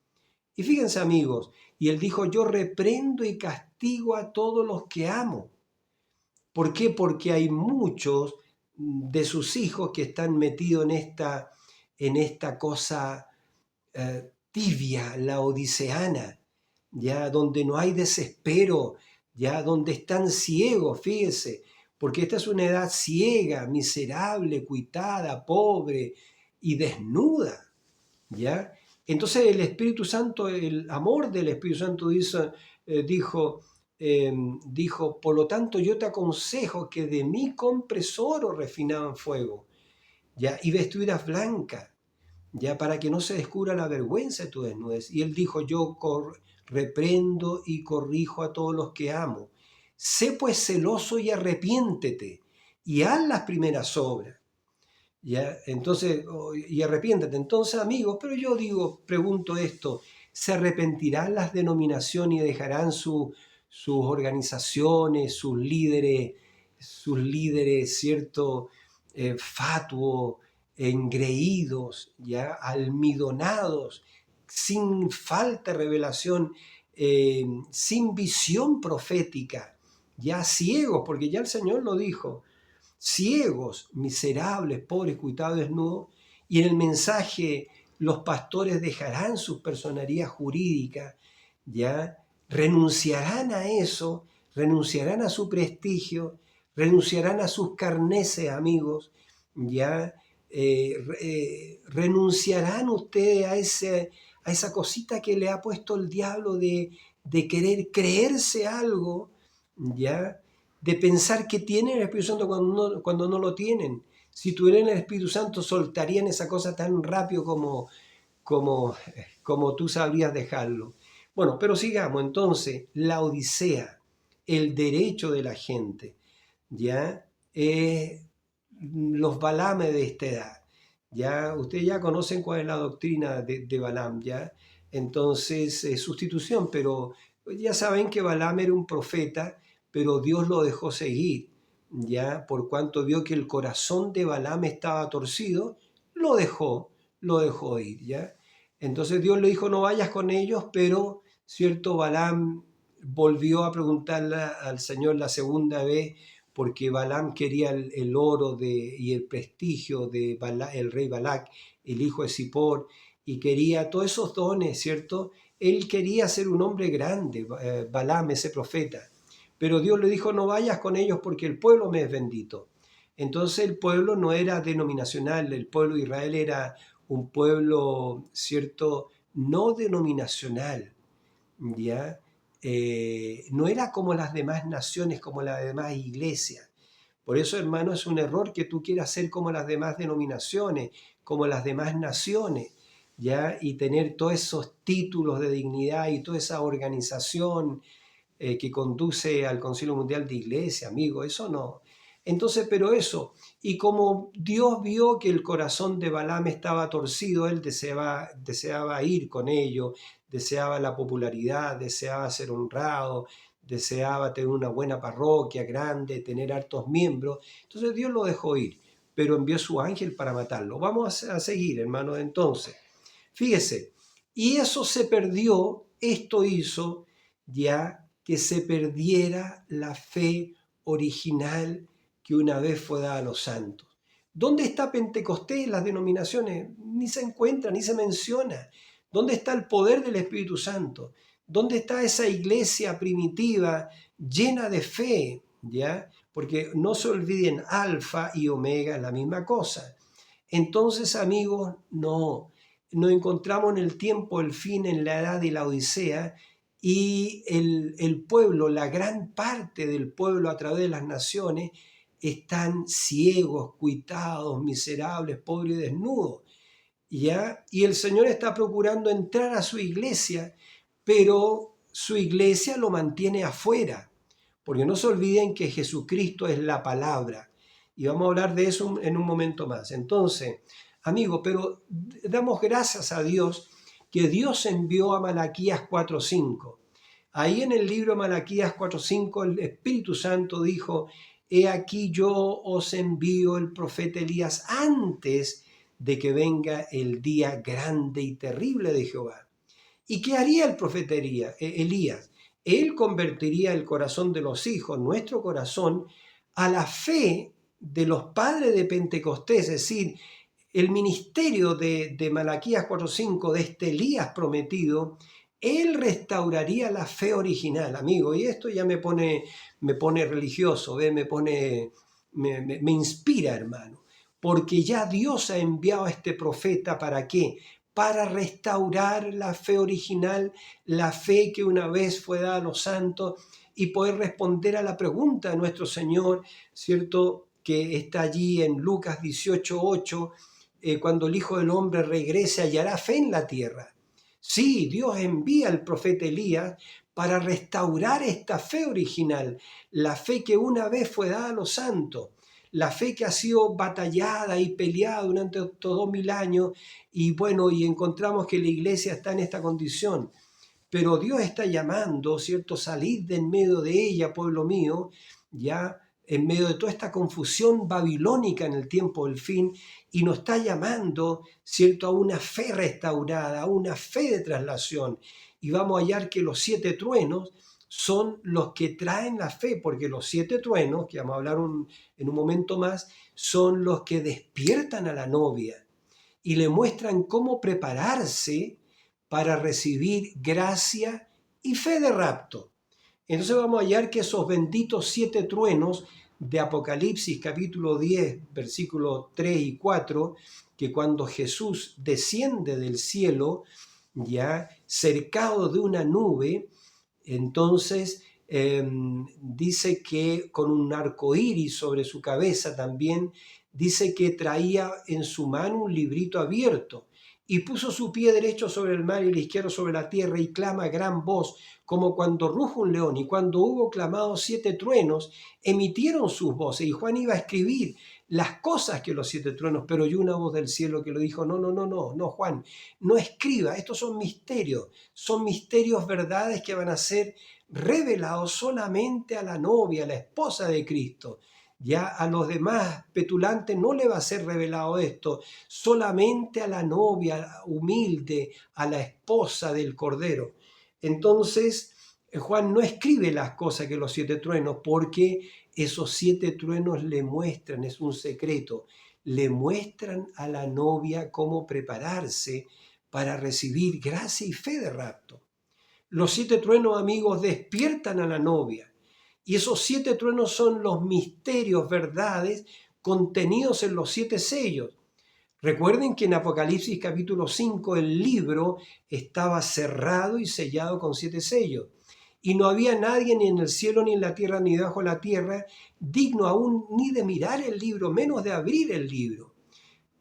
Speaker 1: Y fíjense, amigos, y él dijo, yo reprendo y castigo a todos los que amo. ¿Por qué? Porque hay muchos de sus hijos que están metidos en esta cosa tibia, la odiseana, ya donde no hay desespero, ya donde están ciegos, fíjese, porque esta es una edad ciega, miserable, cuitada, pobre y desnuda, ¿ya? Entonces el Espíritu Santo, el amor del Espíritu Santo dijo, dijo, por lo tanto yo te aconsejo que de mí compres oro refinado en fuego, ¿ya? Y vestiduras blancas, ¿ya? Para que no se descubra la vergüenza de tu desnudez. Y él dijo, yo reprendo y corrijo a todos los que amo. Sé pues celoso y arrepiéntete y haz las primeras obras. ¿Ya? Entonces, y arrepiéntate. Entonces, amigos, pero yo digo, pregunto esto, ¿se arrepentirán las denominaciones y dejarán sus organizaciones, sus líderes, cierto, fatuos, engreídos, ya, almidonados, sin falta de revelación, sin visión profética, ya ciegos, porque ya el Señor lo dijo, ciegos, miserables, pobres, cuitados, desnudos, y en el mensaje los pastores dejarán sus personerías jurídicas, ya renunciarán a eso, renunciarán a su prestigio, renunciarán a sus carneses, amigos, ya renunciarán ustedes a esa cosita que le ha puesto el diablo de querer creerse algo, ya de pensar que tienen el Espíritu Santo cuando no lo tienen. Si tuvieran el Espíritu Santo, soltarían esa cosa tan rápido como tú sabrías dejarlo. Bueno, pero sigamos. Entonces, la odisea, el derecho de la gente, ¿ya? Los Balames de esta edad, ¿ya? Ustedes ya conocen cuál es la doctrina de Balaam, ¿ya? Entonces, sustitución, pero ya saben que Balaam era un profeta, pero Dios lo dejó seguir, ¿ya? Por cuanto vio que el corazón de Balaam estaba torcido, lo dejó ir, ¿ya? Entonces Dios le dijo, no vayas con ellos, pero, ¿cierto? Balaam volvió a preguntarle al Señor la segunda vez, porque Balaam quería el oro y el prestigio de el rey Balac, el hijo de Zippor, y quería todos esos dones, ¿cierto? Él quería ser un hombre grande, Balaam, ese profeta. Pero Dios le dijo, no vayas con ellos porque el pueblo me es bendito. Entonces el pueblo no era denominacional, el pueblo de Israel era un pueblo, ¿cierto?, no denominacional, ¿ya? No era como las demás naciones, como las demás iglesias. Por eso, hermano, es un error que tú quieras ser como las demás denominaciones, como las demás naciones, ¿ya? Y tener todos esos títulos de dignidad y toda esa organización que conduce al Concilio Mundial de Iglesia, amigo, eso no. Entonces, pero eso, y como Dios vio que el corazón de Balaam estaba torcido, él deseaba ir con ellos, deseaba la popularidad, deseaba ser honrado, deseaba tener una buena parroquia grande, tener hartos miembros. Entonces Dios lo dejó ir, pero envió su ángel para matarlo. Vamos a seguir, hermanos, entonces. Fíjese, y eso se perdió, esto hizo ya que se perdiera la fe original que una vez fue dada a los santos. ¿Dónde está Pentecostés? Las denominaciones ni se encuentra, ni se menciona. ¿Dónde está el poder del Espíritu Santo? ¿Dónde está esa iglesia primitiva llena de fe? ¿Ya? Porque no se olviden, alfa y omega es la misma cosa. Entonces, amigos, no, nos encontramos en el tiempo, el fin, en la edad de la Odisea, y el pueblo, la gran parte del pueblo a través de las naciones, están ciegos, cuitados, miserables, pobres y desnudos. ¿Ya? Y el Señor está procurando entrar a su iglesia, pero su iglesia lo mantiene afuera, porque no se olviden que Jesucristo es la palabra. Y vamos a hablar de eso en un momento más. Entonces, amigos, pero damos gracias a Dios que Dios envió a Malaquías 4:5. Ahí en el libro Malaquías 4:5 el Espíritu Santo dijo: He aquí yo os envío el profeta Elías antes de que venga el día grande y terrible de Jehová. ¿Y qué haría el profeta Elías? Él convertiría el corazón de los hijos, nuestro corazón, a la fe de los padres de Pentecostés, es decir, el ministerio de Malaquías 4:5, de este Elías prometido. Él restauraría la fe original, amigo, y esto ya me pone religioso, me inspira, hermano, porque ya Dios ha enviado a este profeta. ¿Para qué? Para restaurar la fe original, la fe que una vez fue dada a los santos, y poder responder a la pregunta de nuestro Señor, ¿cierto?, que está allí en Lucas 18:8, cuando el Hijo del Hombre regrese, hallará fe en la tierra. Sí, Dios envía al profeta Elías para restaurar esta fe original, la fe que una vez fue dada a los santos, la fe que ha sido batallada y peleada durante estos 2000 años, y bueno, y encontramos que la iglesia está en esta condición. Pero Dios está llamando, ¿cierto? Salid de en medio de ella, pueblo mío, ya en medio de toda esta confusión babilónica en el tiempo del fin, y nos está llamando, ¿cierto?, a una fe restaurada, a una fe de traslación. Y vamos a hallar que los 7 truenos son los que traen la fe, porque los 7 truenos, que vamos a hablar en un momento más, son los que despiertan a la novia y le muestran cómo prepararse para recibir gracia y fe de rapto. Entonces vamos a hallar que esos benditos 7 truenos de Apocalipsis capítulo 10, versículos 3 y 4, que cuando Jesús desciende del cielo, ya cercado de una nube, entonces dice que con un arco iris sobre su cabeza también, dice que traía en su mano un librito abierto, y puso su pie derecho sobre el mar y el izquierdo sobre la tierra, y clama a gran voz, como cuando ruge un león. Y cuando hubo clamado 7 truenos, emitieron sus voces. Y Juan iba a escribir las cosas que los 7 truenos, pero oyó una voz del cielo que le dijo: no, no, no, no, no, Juan, no escriba, estos son misterios, verdades que van a ser revelados solamente a la novia, a la esposa de Cristo. Ya a los demás petulantes no le va a ser revelado esto, solamente a la novia humilde, a la esposa del Cordero. Entonces, Juan no escribe las cosas que los 7 truenos, porque esos 7 truenos le muestran, es un secreto, le muestran a la novia cómo prepararse para recibir gracia y fe de rapto. Los 7 truenos, amigos, despiertan a la novia. Y esos 7 truenos son los misterios, verdades, contenidos en los 7 sellos. Recuerden que en Apocalipsis capítulo 5 el libro estaba cerrado y sellado con 7 sellos. Y no había nadie ni en el cielo, ni en la tierra, ni debajo de la tierra, digno aún ni de mirar el libro, menos de abrir el libro.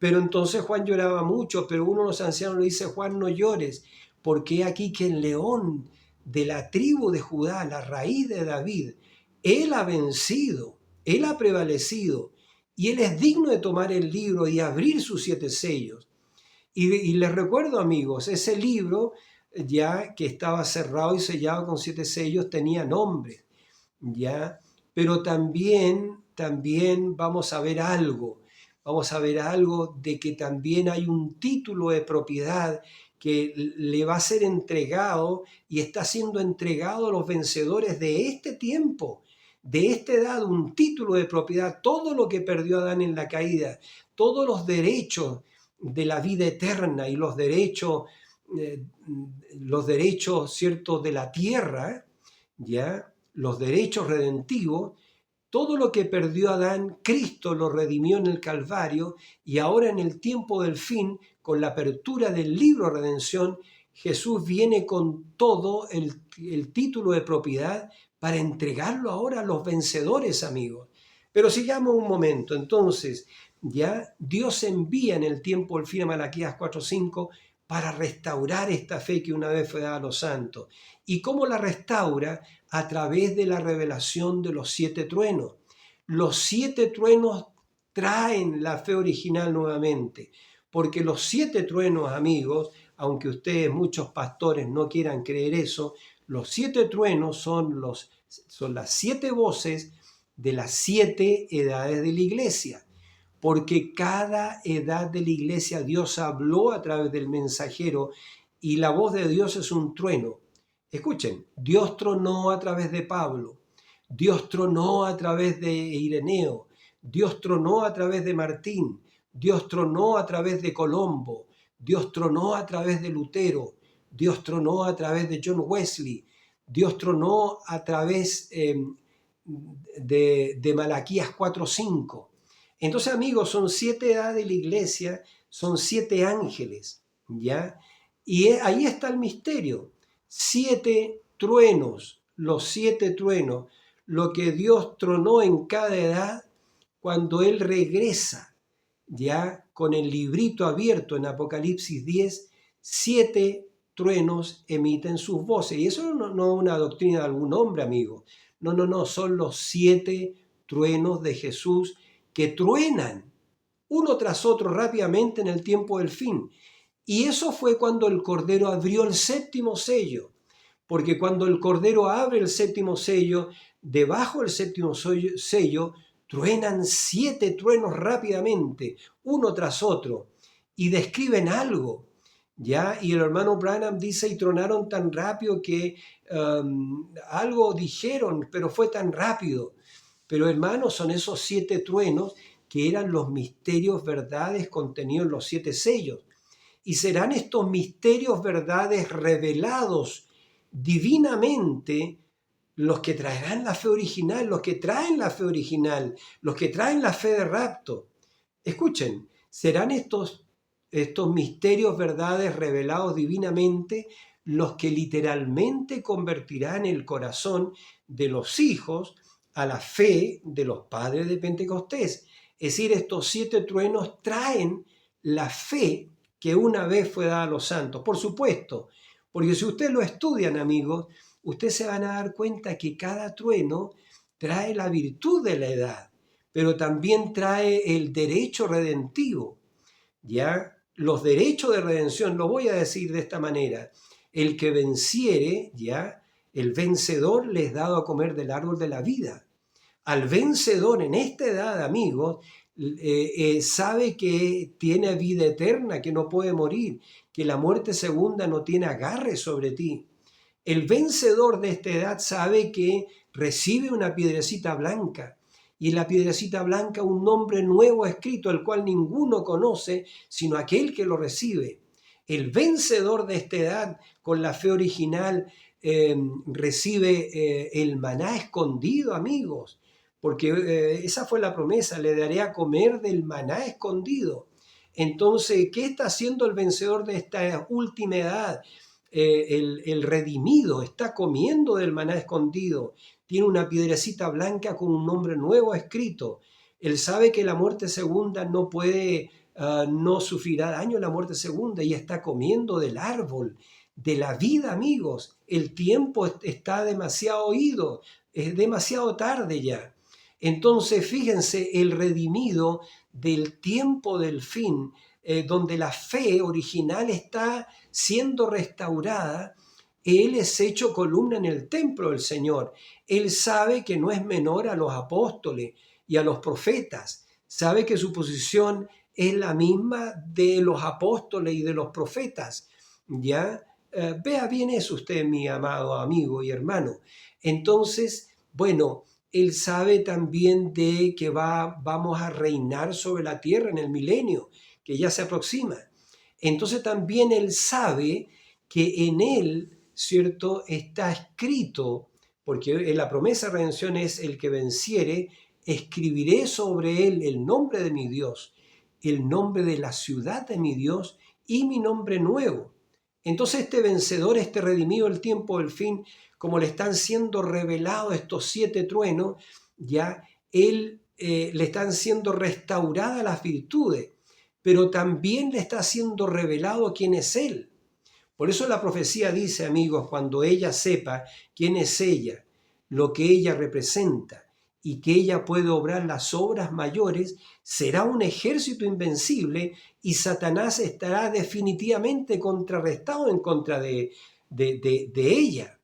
Speaker 1: Pero entonces Juan lloraba mucho, pero uno de los ancianos le dice: Juan, no llores, porque he aquí que el león de la tribu de Judá, la raíz de David, él ha vencido, él ha prevalecido, y él es digno de tomar el libro y abrir sus 7 sellos. Y les recuerdo, amigos, ese libro, ya que estaba cerrado y sellado con 7 sellos, tenía nombre, ¿ya? Pero también vamos a ver algo de que también hay un título de propiedad que le va a ser entregado y está siendo entregado a los vencedores de este tiempo, de esta edad, un título de propiedad, todo lo que perdió Adán en la caída, todos los derechos de la vida eterna y los derechos, ¿cierto?, de la tierra, ¿ya?, los derechos redentivos, Todo lo que perdió Adán, Cristo lo redimió en el Calvario, y ahora en el tiempo del fin, con la apertura del libro de redención, Jesús viene con todo el título de propiedad para entregarlo ahora a los vencedores, amigos. Pero sigamos un momento. Entonces, ya Dios envía en el tiempo del fin a Malaquías 4:5 para restaurar esta fe que una vez fue dada a los santos. ¿Y cómo la restaura? A través de la revelación de los 7 truenos. Los 7 truenos traen la fe original nuevamente, porque los 7 truenos, amigos, aunque ustedes, muchos pastores, no quieran creer eso, los 7 truenos son las 7 voces de las 7 edades de la iglesia, porque cada edad de la iglesia Dios habló a través del mensajero, y la voz de Dios es un trueno. Escuchen, Dios tronó a través de Pablo, Dios tronó a través de Ireneo, Dios tronó a través de Martín, Dios tronó a través de Colombo, Dios tronó a través de Lutero, Dios tronó a través de John Wesley, Dios tronó a través de Malaquías 4:5. Entonces, amigos, son 7 edades de la iglesia, son 7 ángeles, ¿ya? Y ahí está el misterio. 7 truenos, los 7 truenos, lo que Dios tronó en cada edad cuando Él regresa, ya con el librito abierto en Apocalipsis 10, 7 truenos emiten sus voces. Y eso no es una doctrina de algún hombre, amigo. No, son los 7 truenos de Jesús que truenan uno tras otro rápidamente en el tiempo del fin. Y eso fue cuando el Cordero abrió el 7º sello, porque cuando el Cordero abre el 7º sello, debajo del 7º sello truenan 7 truenos rápidamente, uno tras otro, y describen algo, ¿ya? Y el hermano Branham dice, y tronaron tan rápido que algo dijeron, pero fue tan rápido. Pero hermanos, son esos 7 truenos que eran los misterios, verdades contenidos en los 7 sellos. Y serán estos misterios, verdades revelados divinamente los que traerán la fe original, los que traen la fe original, los que traen la fe de rapto. Escuchen, serán estos misterios, verdades revelados divinamente los que literalmente convertirán el corazón de los hijos a la fe de los padres de Pentecostés. Es decir, estos 7 truenos traen la fe que una vez fue dada a los santos. Por supuesto, porque si ustedes lo estudian, amigos, ustedes se van a dar cuenta que cada trueno trae la virtud de la edad, pero también trae el derecho redentivo. ¿Ya? Los derechos de redención, lo voy a decir de esta manera: el que venciere, ¿ya? El vencedor le es dado a comer del árbol de la vida. Al vencedor en esta edad, amigos, sabe que tiene vida eterna, que no puede morir, que la muerte segunda no tiene agarre sobre ti. El vencedor de esta edad sabe que recibe una piedrecita blanca, y en la piedrecita blanca un nombre nuevo escrito, el cual ninguno conoce sino aquel que lo recibe. El vencedor de esta edad, con la fe original, recibe el maná escondido, amigos, porque esa fue la promesa: le daré a comer del maná escondido. Entonces, ¿qué está haciendo el vencedor de esta última edad? El redimido está comiendo del maná escondido, tiene una piedrecita blanca con un nombre nuevo escrito. Él sabe que la muerte segunda no puede, no sufrirá daño en la muerte segunda, y está comiendo del árbol de la vida, amigos. El tiempo está demasiado ido, es demasiado tarde ya. Entonces, fíjense, el redimido del tiempo del fin, donde la fe original está siendo restaurada, él es hecho columna en el templo del Señor. Él sabe que no es menor a los apóstoles y a los profetas. Sabe que su posición es la misma de los apóstoles y de los profetas. ¿Ya? Vea bien eso usted, mi amado amigo y hermano. Entonces, bueno, él sabe también de que vamos a reinar sobre la tierra en el milenio, que ya se aproxima. Entonces también él sabe que en él, ¿cierto?, está escrito porque la promesa de redención es: el que venciere, escribiré sobre él el nombre de mi Dios, el nombre de la ciudad de mi Dios y mi nombre nuevo. Entonces este vencedor, este redimido del tiempo del fin, como le están siendo revelados estos 7 truenos, ya él le están siendo restauradas las virtudes, pero también le está siendo revelado quién es él. Por eso la profecía dice, amigos, cuando ella sepa quién es ella, lo que ella representa y que ella puede obrar las obras mayores, será un ejército invencible y Satanás estará definitivamente contrarrestado en contra de ella.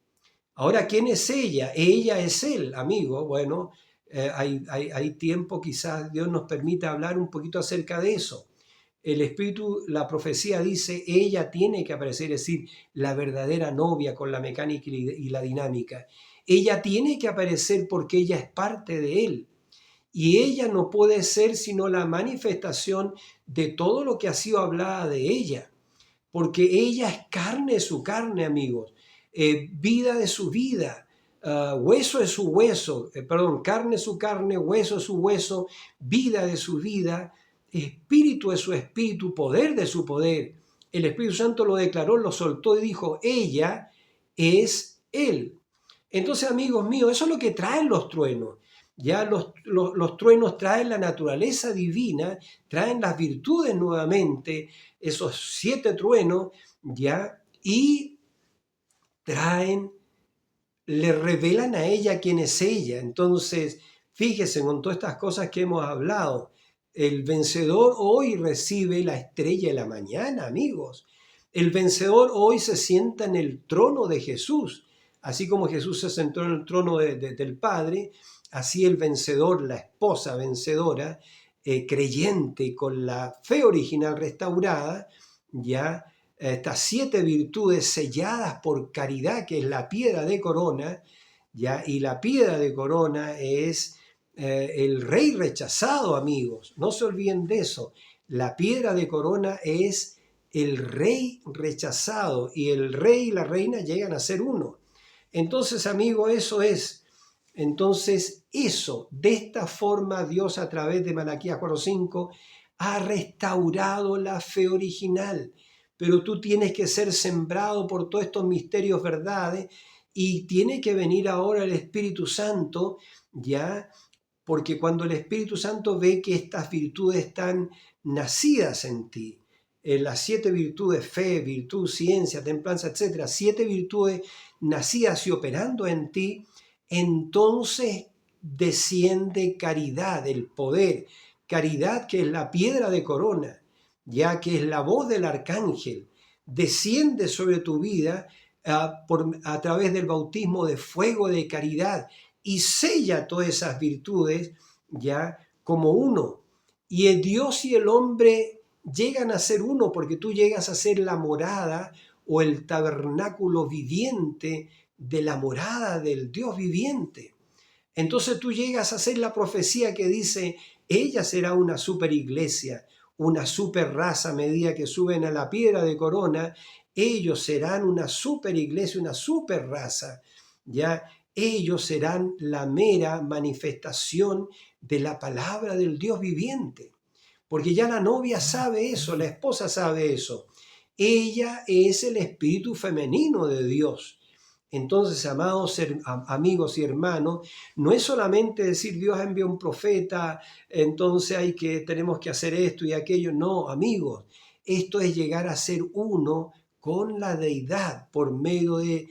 Speaker 1: Ahora, ¿quién es ella? Ella es él, amigo. Bueno, hay tiempo, quizás Dios nos permita hablar un poquito acerca de eso. El espíritu, la profecía dice, ella tiene que aparecer, es decir, la verdadera novia con la mecánica y la dinámica. Ella tiene que aparecer porque ella es parte de él. Y ella no puede ser sino la manifestación de todo lo que ha sido hablada de ella. Porque ella es carne de su carne, amigos, vida de su vida, hueso de su hueso, carne de su carne, hueso de su hueso, vida de su vida, espíritu de su espíritu, poder de su poder. El Espíritu Santo lo declaró, lo soltó y dijo, ella es él. Entonces, amigos míos, eso es lo que traen los truenos. Ya los truenos traen la naturaleza divina, traen las virtudes nuevamente, esos 7 truenos, ya, y traen, le revelan a ella quién es ella. Entonces, fíjese con todas estas cosas que hemos hablado, el vencedor hoy recibe la estrella de la mañana, amigos. El vencedor hoy se sienta en el trono de Jesús. Así como Jesús se sentó en el trono del Padre, así el vencedor, la esposa vencedora, creyente con la fe original restaurada, ya estas 7 virtudes selladas por caridad, que es la piedra de corona, ya, y la piedra de corona es el rey rechazado, amigos. No se olviden de eso. La piedra de corona es el rey rechazado y el rey y la reina llegan a ser uno. Entonces, amigo, eso es. Entonces, eso, de esta forma, Dios a través de Malaquías 4:5 ha restaurado la fe original. Pero tú tienes que ser sembrado por todos estos misterios, verdades, y tiene que venir ahora el Espíritu Santo, ¿ya? Porque cuando el Espíritu Santo ve que estas virtudes están nacidas en ti, las 7 virtudes, fe, virtud, ciencia, templanza, etcétera, 7 virtudes nacidas y operando en ti, entonces desciende caridad, el poder, caridad que es la piedra de corona, ya que es la voz del arcángel, desciende sobre tu vida a través del bautismo de fuego de caridad y sella todas esas virtudes ya como uno. Y el Dios y el hombre llegan a ser uno porque tú llegas a ser la morada o el tabernáculo viviente de la morada del Dios viviente. Entonces tú llegas a ser la profecía que dice, ella será una super iglesia, una super raza a medida que suben a la piedra de corona, ellos serán una super iglesia, una super raza, ¿ya? Ellos serán la mera manifestación de la palabra del Dios viviente. Porque ya la novia sabe eso, la esposa sabe eso. Ella es el espíritu femenino de Dios. Entonces, amados amigos y hermanos, no es solamente decir Dios envió un profeta, entonces tenemos que hacer esto y aquello. No, amigos, esto es llegar a ser uno con la deidad por medio de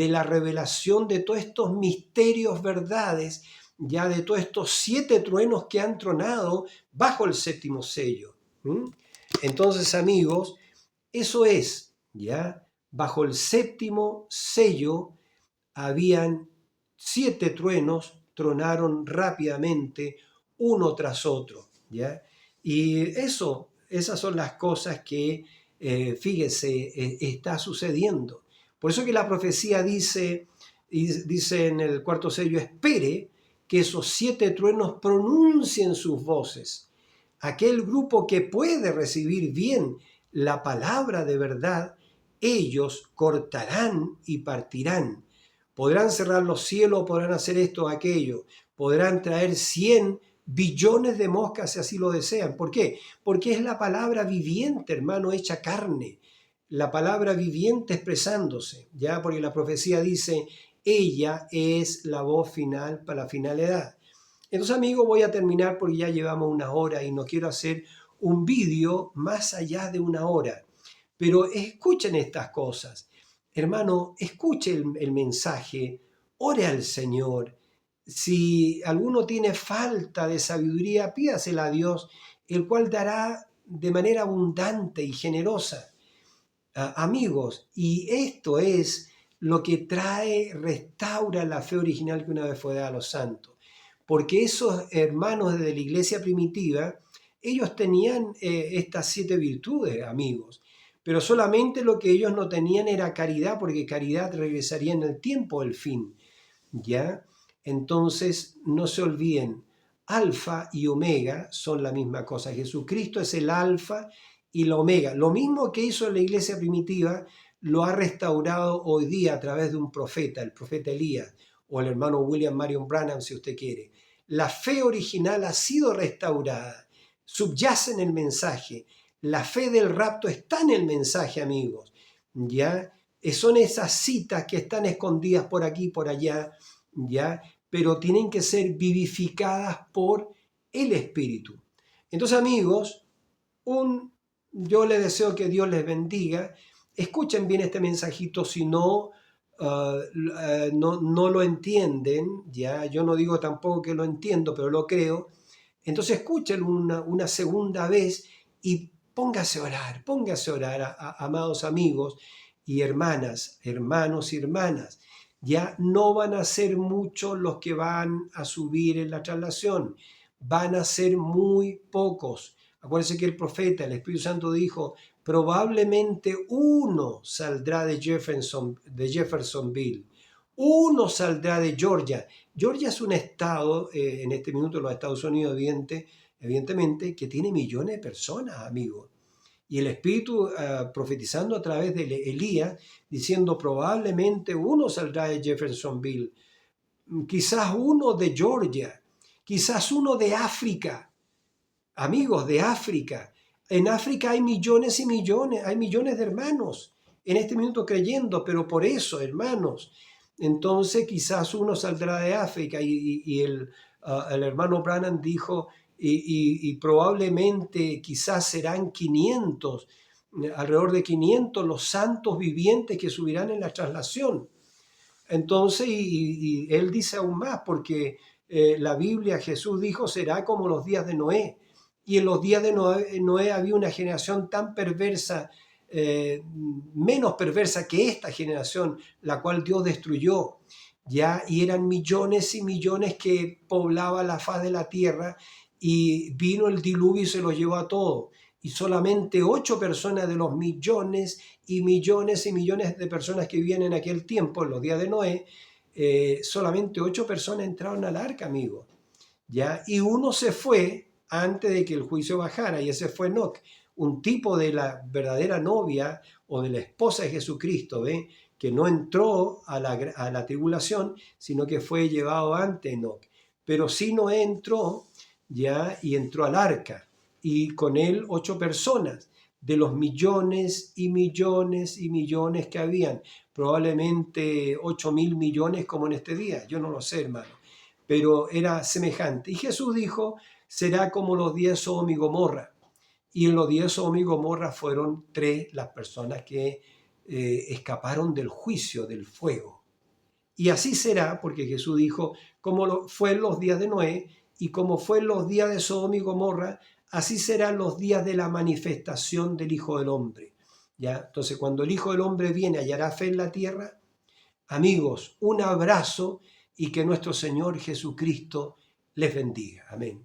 Speaker 1: la revelación de todos estos misterios, verdades, ya de todos estos 7 truenos que han tronado bajo el 7º sello. Entonces, amigos, eso es, ya. Bajo el 7º sello habían 7 truenos, tronaron rápidamente uno tras otro, ¿ya? Y esas son las cosas que, fíjese, está sucediendo. Por eso que la profecía dice en el 4º sello, espere que esos 7 truenos pronuncien sus voces. Aquel grupo que puede recibir bien la palabra de verdad, ellos cortarán y partirán, Podrán cerrar los cielos, podrán hacer esto o aquello, podrán traer 100 billones de moscas si así lo desean. ¿Por qué? Porque es la palabra viviente, hermano, hecha carne. La palabra viviente expresándose, ¿ya? Porque la profecía dice, ella es la voz final para la finalidad. Entonces, amigos, voy a terminar porque ya llevamos una hora y no quiero hacer un vídeo más allá de una hora. Pero escuchen estas cosas. Hermano, escuche el mensaje, ore al Señor. Si alguno tiene falta de sabiduría, pídasela a Dios, el cual dará de manera abundante y generosa. Amigos, y esto es lo que trae, restaura la fe original que una vez fue dada a los santos. Porque esos hermanos de la iglesia primitiva, ellos tenían estas 7 virtudes, amigos, pero solamente lo que ellos no tenían era caridad, porque caridad regresaría en el tiempo del fin, ¿ya? Entonces, no se olviden, alfa y omega son la misma cosa. Jesucristo es el alfa y la omega. Lo mismo que hizo la iglesia primitiva, lo ha restaurado hoy día a través de un profeta, el profeta Elías, o el hermano William Marion Branham, si usted quiere. La fe original ha sido restaurada, subyace en el mensaje. La fe del rapto está en el mensaje, amigos. ¿Ya? Son esas citas que están escondidas por aquí y por allá, ¿ya? Pero tienen que ser vivificadas por el Espíritu. Entonces, amigos, yo les deseo que Dios les bendiga. Escuchen bien este mensajito, si no, no lo entienden, ¿ya? Yo no digo tampoco que lo entiendo, pero lo creo. Entonces escúchenlo una segunda vez y póngase a orar, amados amigos y hermanas, hermanos y hermanas. Ya no van a ser muchos los que van a subir en la traslación, van a ser muy pocos. Acuérdense que el profeta, el Espíritu Santo dijo, probablemente uno saldrá de Jeffersonville, uno saldrá de Georgia. Georgia es un estado, en este minuto los Estados Unidos, evidentemente, que tiene millones de personas, amigos. Y el Espíritu profetizando a través de Elías, diciendo probablemente uno saldrá de Jeffersonville, quizás uno de Georgia, quizás uno de África, amigos de África. En África hay millones y millones, hay millones de hermanos en este minuto creyendo, pero por eso, hermanos, entonces quizás uno saldrá de África y el hermano Branham dijo, y probablemente quizás serán 500, alrededor de 500 los santos vivientes que subirán en la traslación. Entonces, y él dice aún más, porque la Biblia, Jesús dijo, será como los días de Noé. Y en los días de Noé había una generación tan perversa, menos perversa que esta generación, la cual Dios destruyó, ¿ya? Y eran millones y millones que poblaban la faz de la tierra, y vino el diluvio y se los llevó a todos. Y solamente 8 personas de los millones y millones y millones de personas que vivían en aquel tiempo, en los días de Noé, solamente 8 personas entraron al arca, amigo, ¿ya? Y uno se fue antes de que el juicio bajara, y ese fue Enoc, un tipo de la verdadera novia o de la esposa de Jesucristo, ¿ve? Que no entró a la tribulación, sino que fue llevado antes Enoc. Pero sí Noé entró, ¿ya? Y entró al arca, y con él 8 personas, de los millones y millones y millones que habían, probablemente 8.000 millones como en este día, yo no lo sé, hermano, pero era semejante. Y Jesús dijo, será como los días de Sodoma y Gomorra. Y en los días de Sodoma y Gomorra fueron 3 las personas que escaparon del juicio, del fuego. Y así será, porque Jesús dijo, como fue en los días de Noé, y como fue en los días de Sodoma y Gomorra, así serán los días de la manifestación del Hijo del Hombre. ¿Ya? Entonces, cuando el Hijo del Hombre viene, hallará fe en la tierra. Amigos, un abrazo y que nuestro Señor Jesucristo les bendiga. Amén.